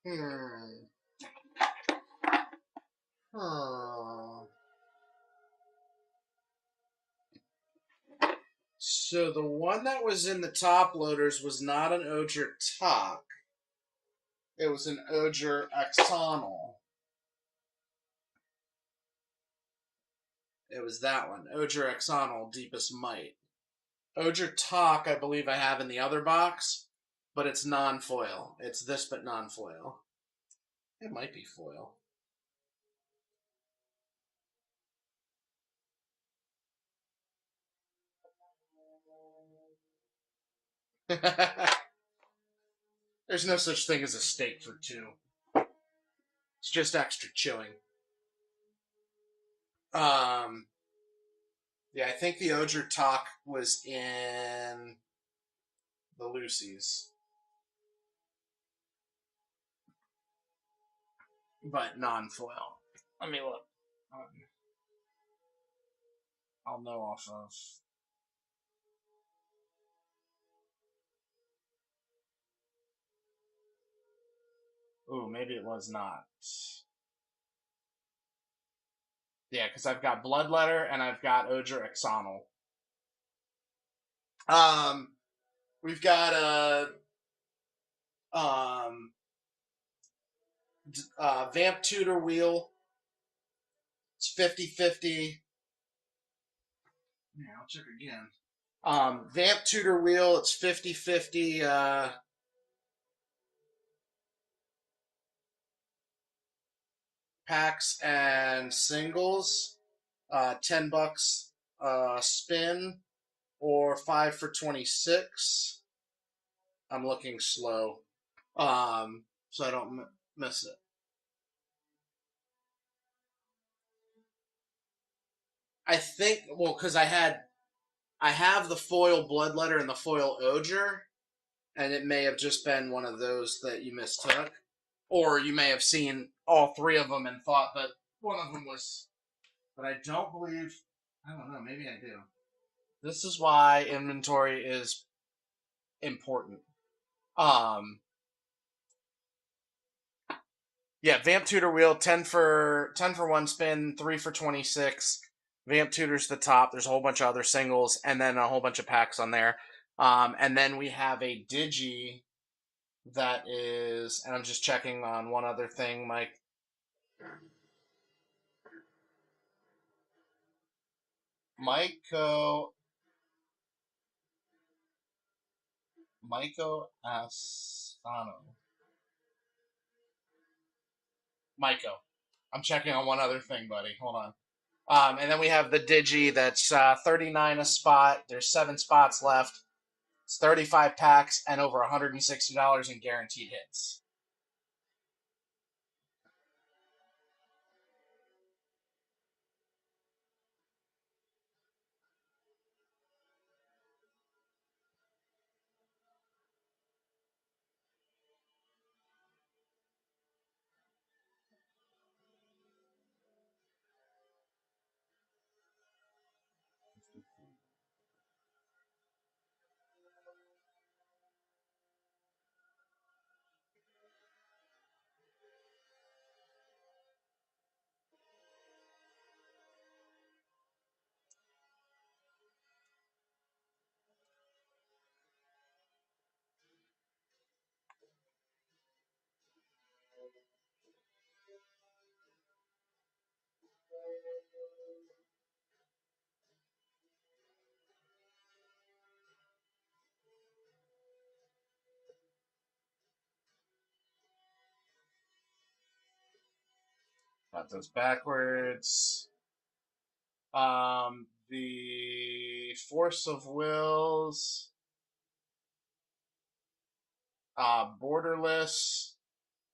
Hmm. So the one that was in the top loaders was not an Oger Talk. It was an Oger Axonal. It was that one. Oger Axonal, Deepest Might. Oger Talk, I believe I have in the other box, but it's non-foil. It's this, but non-foil. It might be foil. There's no such thing as a steak for two. It's just extra chewing. Yeah, I think the Oger Talk was in the Lucy's. But non-foil. Let me look. I'll know off of. Ooh, maybe it was not. Yeah, because I've got Bloodletter and I've got Oger Axonal. We've got Vamp Tutor Wheel. It's 50-50. Yeah, I'll check again. Vamp Tutor Wheel, it's 50-50. Packs and singles. $10 spin, or 5 for 26. I'm looking slow, so I don't miss it. I think, well, because I have the foil Bloodletter and the foil Oger, and it may have just been one of those that you mistook, or you may have seen all three of them and thought that one of them was. But I don't believe. I don't know. Maybe I do. This is why inventory is important. Yeah, Vamp Tutor wheel, 10 for one spin, 3 for 26. Vamp Tutor's the top. There's a whole bunch of other singles, and then a whole bunch of packs on there. And then we have a Digi that is, and I'm just checking on one other thing, Mike. Maiko Asano. Maiko. I'm checking on one other thing, buddy. Hold on. And then we have the Digi that's 39 a spot. There's 7 spots left. It's 35 packs and over $160 in guaranteed hits. Got those backwards. The Force of Wills. Borderless.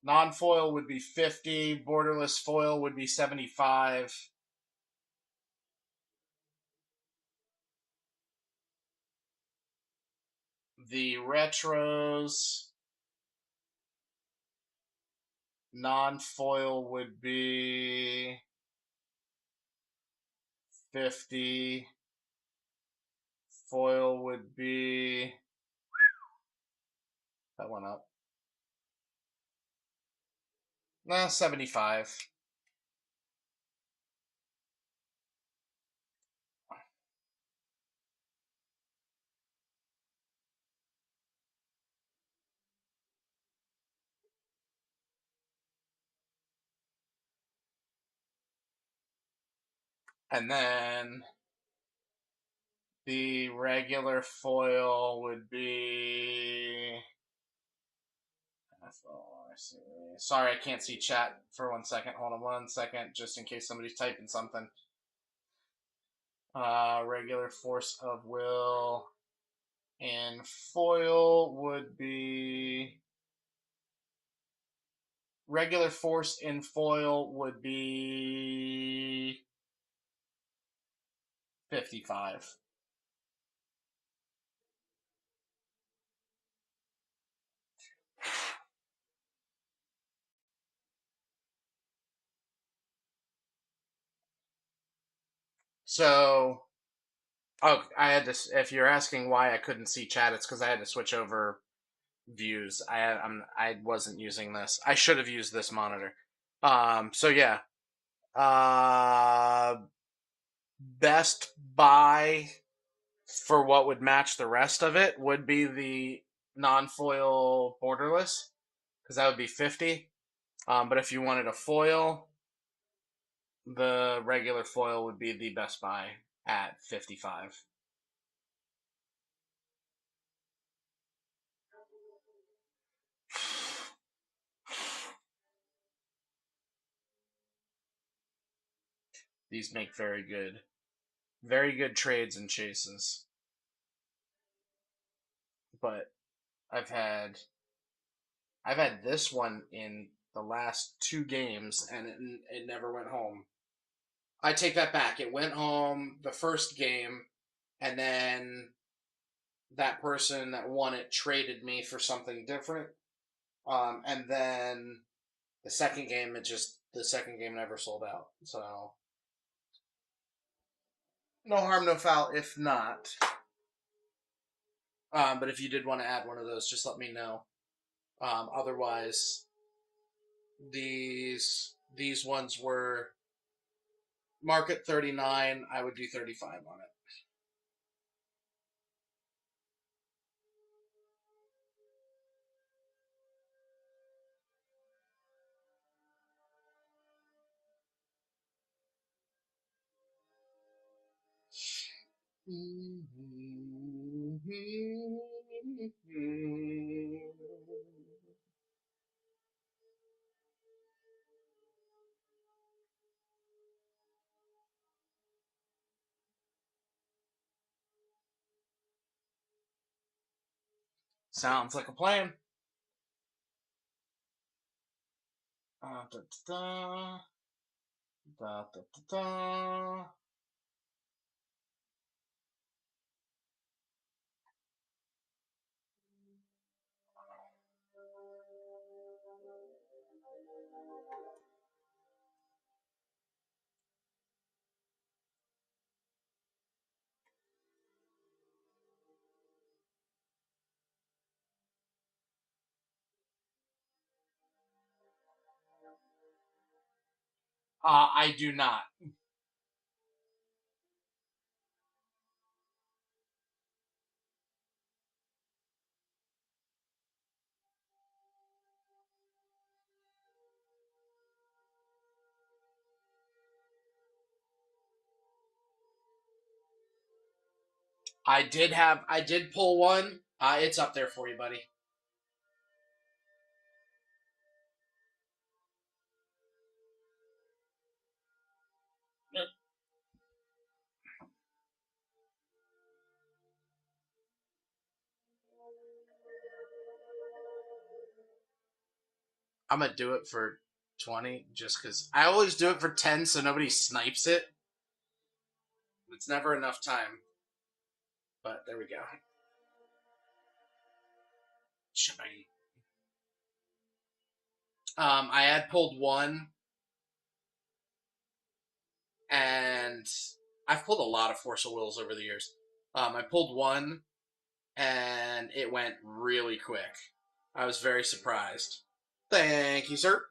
Non-foil would be 50. Borderless foil would be 75. The retros. Non-foil would be 50. Foil would be. That went up. 75. And then the regular foil would be. Sorry, I can't see chat for 1 second. Hold on 1 second, just in case somebody's typing something. Regular Force of Will and foil would be. Regular Force in foil would be 55. So, I had to. If you're asking why I couldn't see chat, it's because I had to switch over views. I wasn't using this. I should have used this monitor. So yeah. Best buy for what would match the rest of it would be the non-foil borderless, because that would be 50. But if you wanted a foil, the regular foil would be the best buy at 55. These make very good trades and chases. But I've had this one in the last 2 games, and it never went home. I take that back. It went home the first game, and then that person that won it traded me for something different. And then the second game, the second game never sold out. So no harm, no foul if not. But if you did want to add one of those, just let me know. Otherwise, these ones were market 39. I would do 35 on it. Sounds like a plan. Da, da, da, da, da, da. I do not. I did pull one. It's up there for you, buddy. I'm gonna do it for 20, just because I always do it for 10, so nobody snipes it. It's never enough time. But there we go. I had pulled one, and I've pulled a lot of Force of Wills over the years. I pulled one, and it went really quick. I was very surprised. Thank you, sir.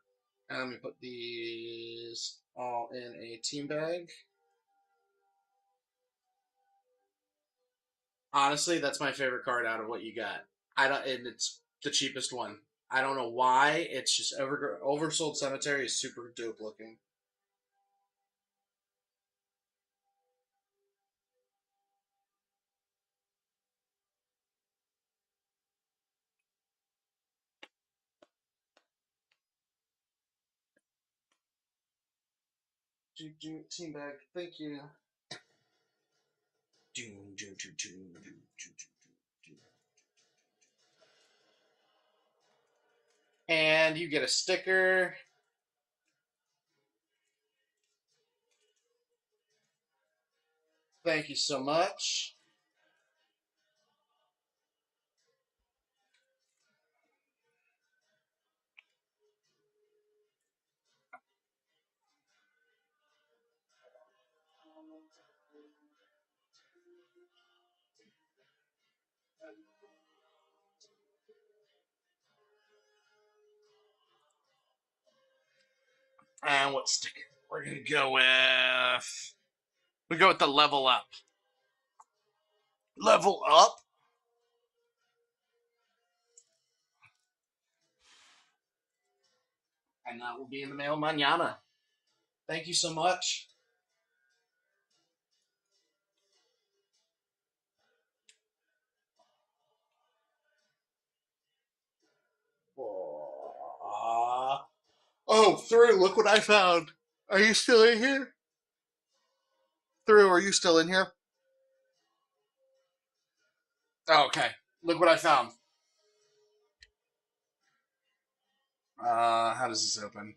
And let me put these all in a team bag. Honestly, that's my favorite card out of what you got. And it's the cheapest one. I don't know why. It's just Oversold Cemetery is super dope looking. Team bag, thank you. And you get a sticker. Thank you so much. And what sticker? We're gonna go with. We go with the level up. Level up. And that will be in the mail mañana. Thank you so much. Oh, Through, look what I found. Are you still in here? Through, are you still in here? Oh, okay. Look what I found. How does this open?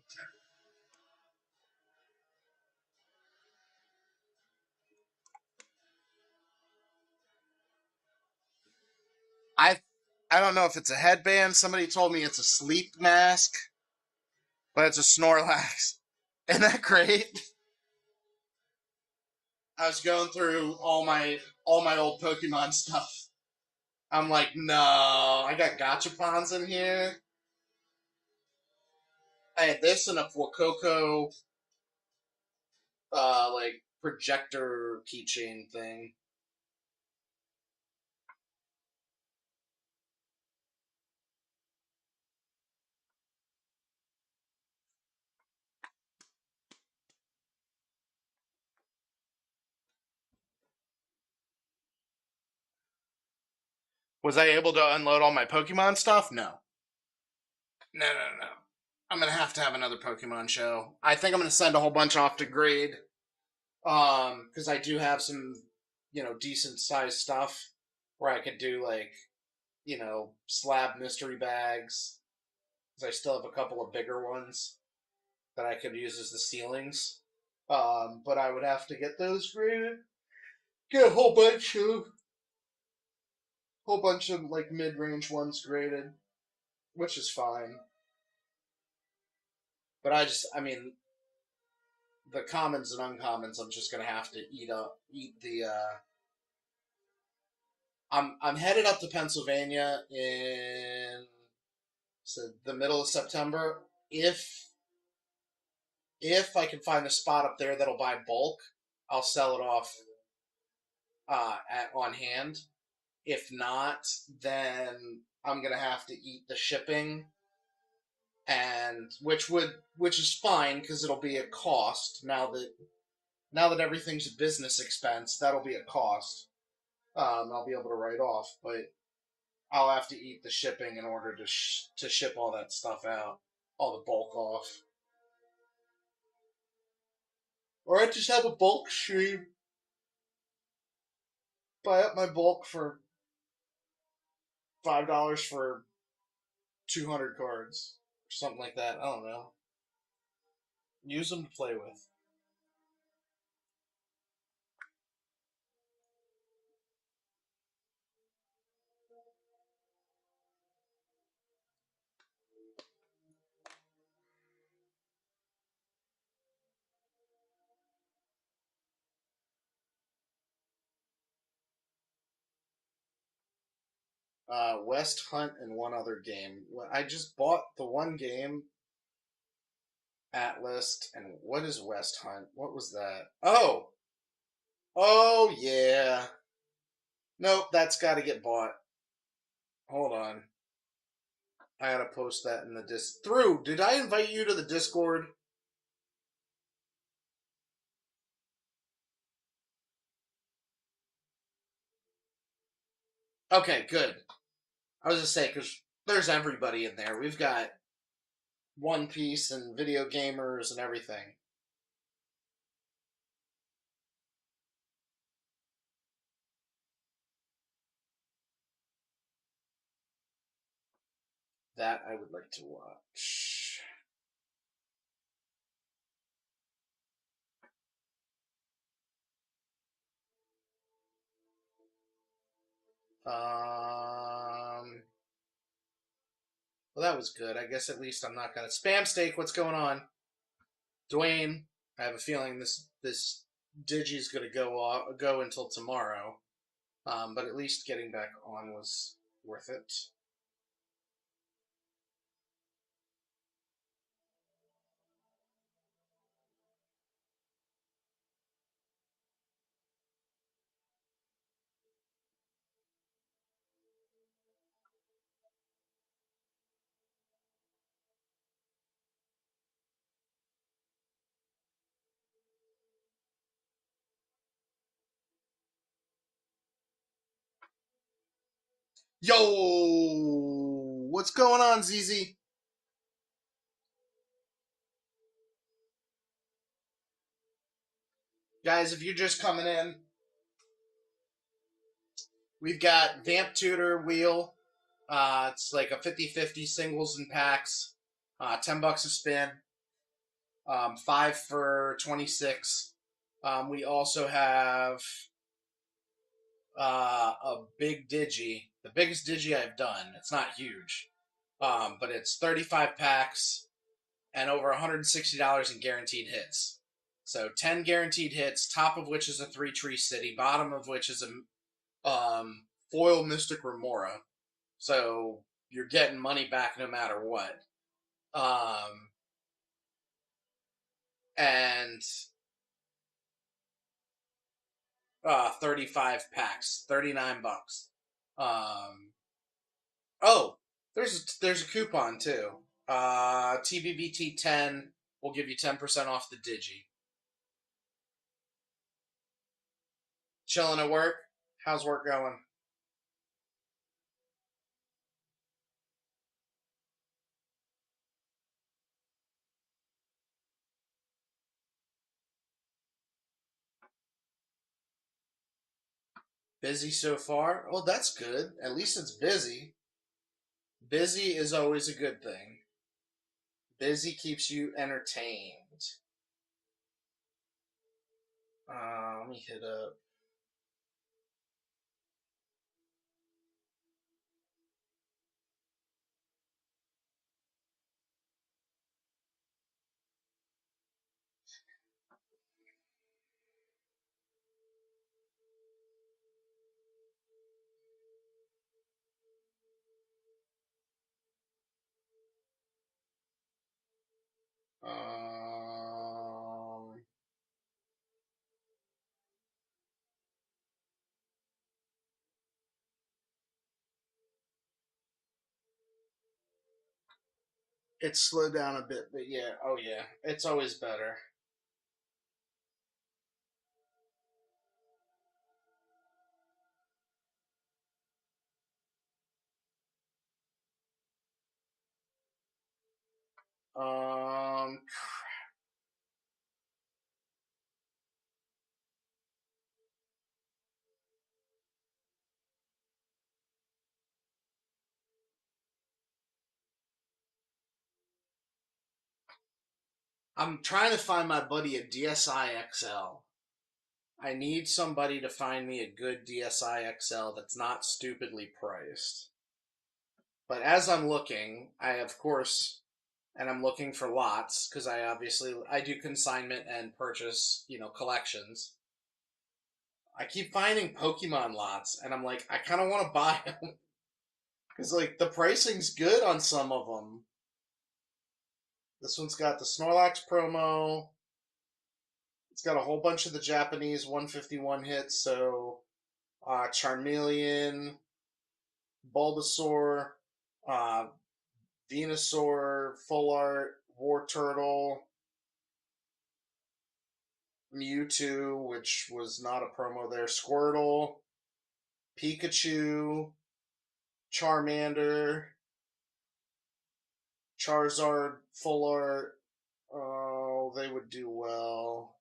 I don't know if it's a headband. Somebody told me it's a sleep mask, but it's a Snorlax. Isn't that great? I was going through all my old Pokemon stuff. I'm like, no, I got Gachapons in here. I had this and a Fuecoco, like projector keychain thing. Was I able to unload all my Pokemon stuff? No. No. I'm gonna have to have another Pokemon show. I think I'm gonna send a whole bunch off to grade. Because I do have some, decent sized stuff where I could do like, slab mystery bags. Because I still have a couple of bigger ones that I could use as the ceilings. But I would have to get those graded. Get a whole bunch of like mid-range ones graded, which is fine. But I mean, the commons and uncommons, I'm just gonna have to eat the. I'm headed up to Pennsylvania in the middle of September. If I can find a spot up there that'll buy bulk, I'll sell it off on hand. If not, then I'm gonna have to eat the shipping, and which is fine because it'll be a cost now that everything's a business expense. That'll be a cost. I'll be able to write off, but I'll have to eat the shipping in order to ship all that stuff out, all the bulk off. Or I just have a bulk stream. Buy up my bulk for $5 for 200 cards. Or something like that. I don't know. Use them to play with. West Hunt and one other game. I just bought the one game, Atlas, and what is West Hunt? What was that? Oh yeah. Nope, that's got to get bought. Hold on. I gotta post that in the did I invite you to the Discord? Okay, good. I was just saying, because there's everybody in there. We've got One Piece and video gamers and everything. That I would like to watch. Well, that was good. I guess at least I'm not gonna spam steak. What's going on, Dwayne? I have a feeling this Digi's gonna go until tomorrow. But at least getting back on was worth it. Yo, what's going on, ZZ? Guys, if you're just coming in, we've got Vamp Tutor Wheel. It's like a 50-50 singles and packs. $10 a spin. 5 for 26. We also have a big Digi, the biggest digi I've done. It's not huge, but it's 35 packs and over $160 in guaranteed hits. So 10 guaranteed hits, top of which is a 3-tree city, bottom of which is a foil Mystic Remora. So you're getting money back no matter what. And 35 packs, $39. Oh, there's a coupon too. TBBT 10 will give you 10% off the digi. Chilling at work? How's work going? Busy so far? Well, that's good. At least it's busy. Busy is always a good thing. Busy keeps you entertained. Let me hit up. It slowed down a bit, but yeah, oh yeah, it's always better. Um, I'm trying to find my buddy a DSi XL. I need somebody to find me a good DSi XL that's not stupidly priced. But as I'm looking, I of course, and I'm looking for lots because I do consignment and purchase, collections. I keep finding Pokemon lots, and I'm like, I kind of want to buy them because like the pricing's good on some of them. This one's got the Snorlax promo. It's got a whole bunch of the Japanese 151 hits, so Charmeleon, Bulbasaur, uh, Venusaur, Full Art, War Turtle, Mewtwo, which was not a promo there, Squirtle, Pikachu, Charmander, Charizard, Full Art. Oh, they would do well.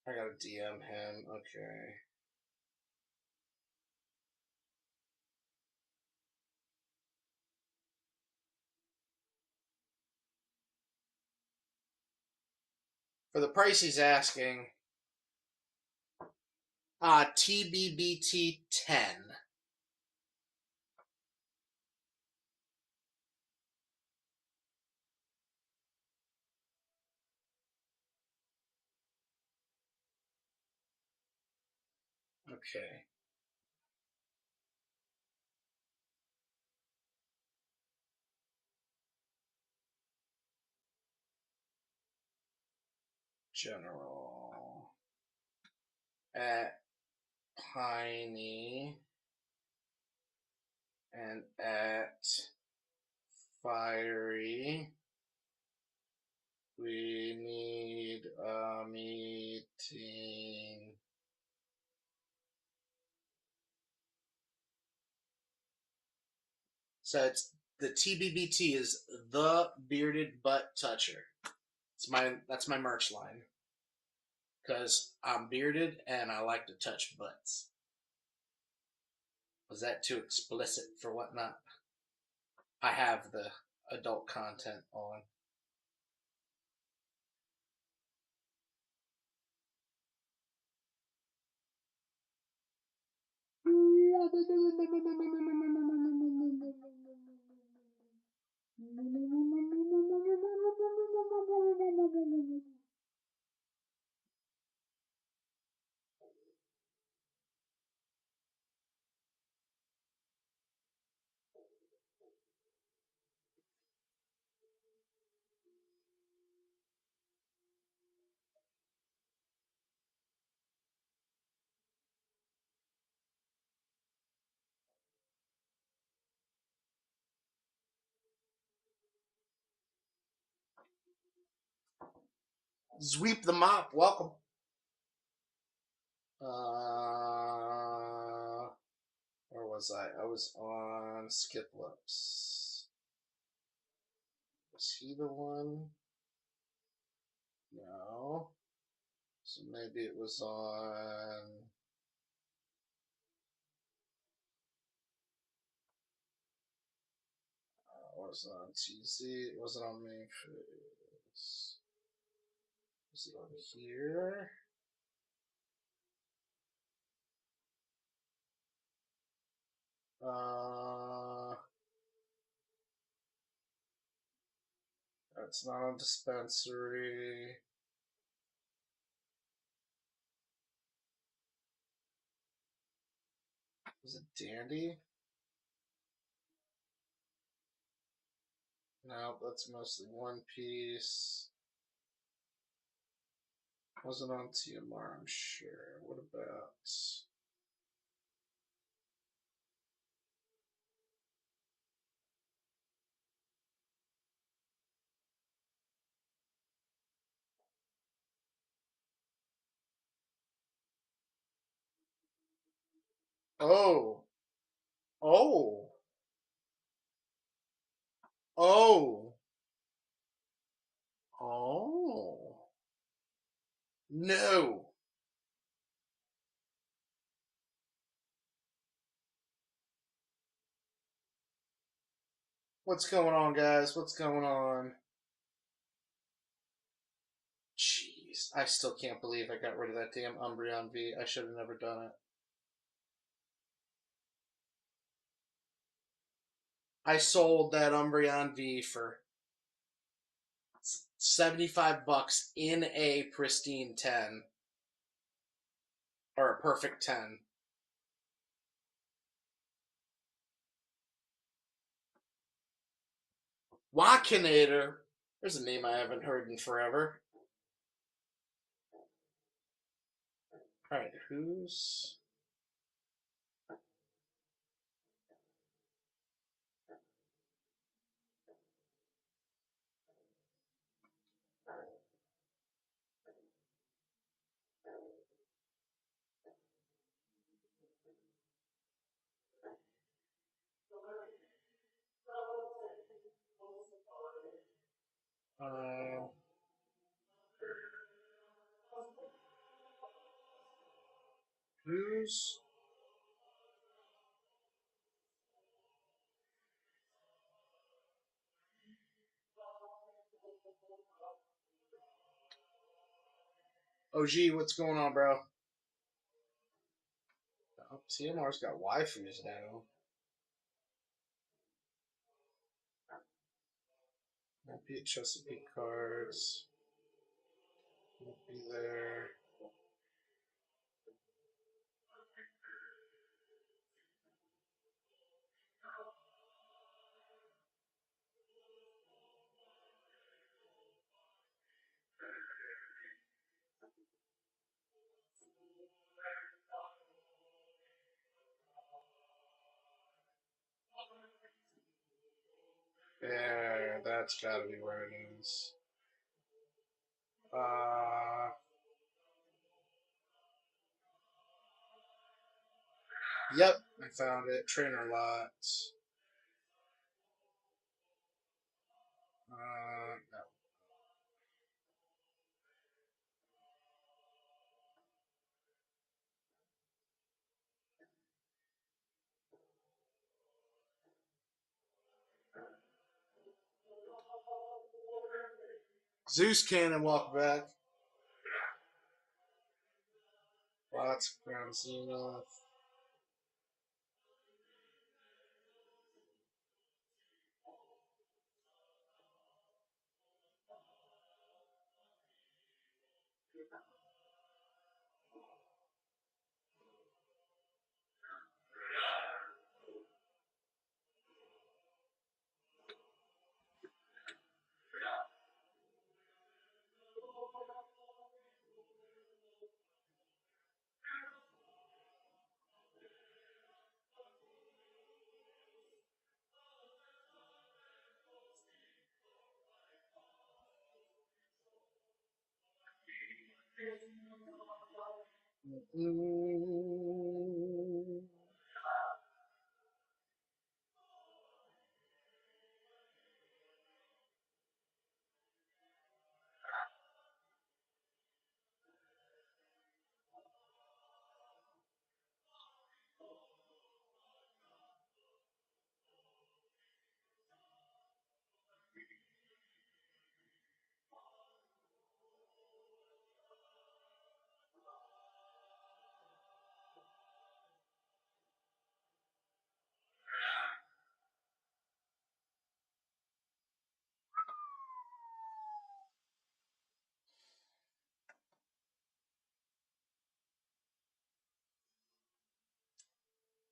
I gotta DM him. Okay. For the price he's asking, TBBT 10. Okay. General. At Piney. And at Fiery. We need a meeting. So it's the TBBT is the bearded butt toucher. That's my merch line. Because I'm bearded and I like to touch butts. Was that too explicit for whatnot? I have the adult content on. Sweep the mop. Welcome. Where was I? I was on Skip Lips. Was he the one? No. So maybe it was on. It wasn't on TZ. It wasn't on main face. Was it on here? That's not on dispensary. Was it Dandy? No, that's mostly One Piece. Wasn't on TMR, I'm sure. What about? Oh. Oh. Oh. Oh. No. What's going on, guys? What's going on? Jeez, I still can't believe I got rid of that damn Umbreon V. I should have never done it. I sold that Umbreon V for $75 in a pristine 10. Or a perfect 10. Wakinator. There's a name I haven't heard in forever. Alright, who's... Who's... OG, what's going on, bro? Oh, TMR's got waifus now. Might be at Chesapeake Cards. Won't be there. Yeah, that's gotta be where it is. Yep, I found it. Trainer lot. No. Zeus Cannon, welcome back. Lots of Ground Zenith.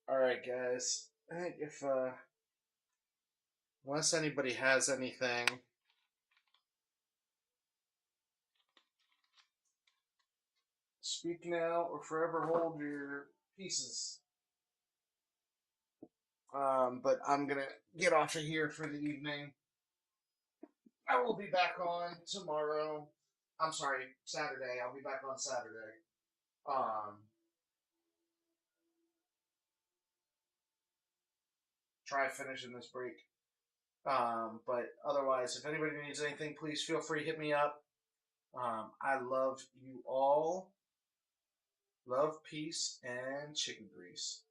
All right, guys. I think if unless anybody has anything, speak now or forever hold your pieces. But I'm gonna get off of here for the evening. I will be back on tomorrow. I'm sorry, Saturday. I'll be back on Saturday. Try finishing this break. But otherwise, if anybody needs anything, please feel free to hit me up. I love you all. Love, peace, and chicken grease.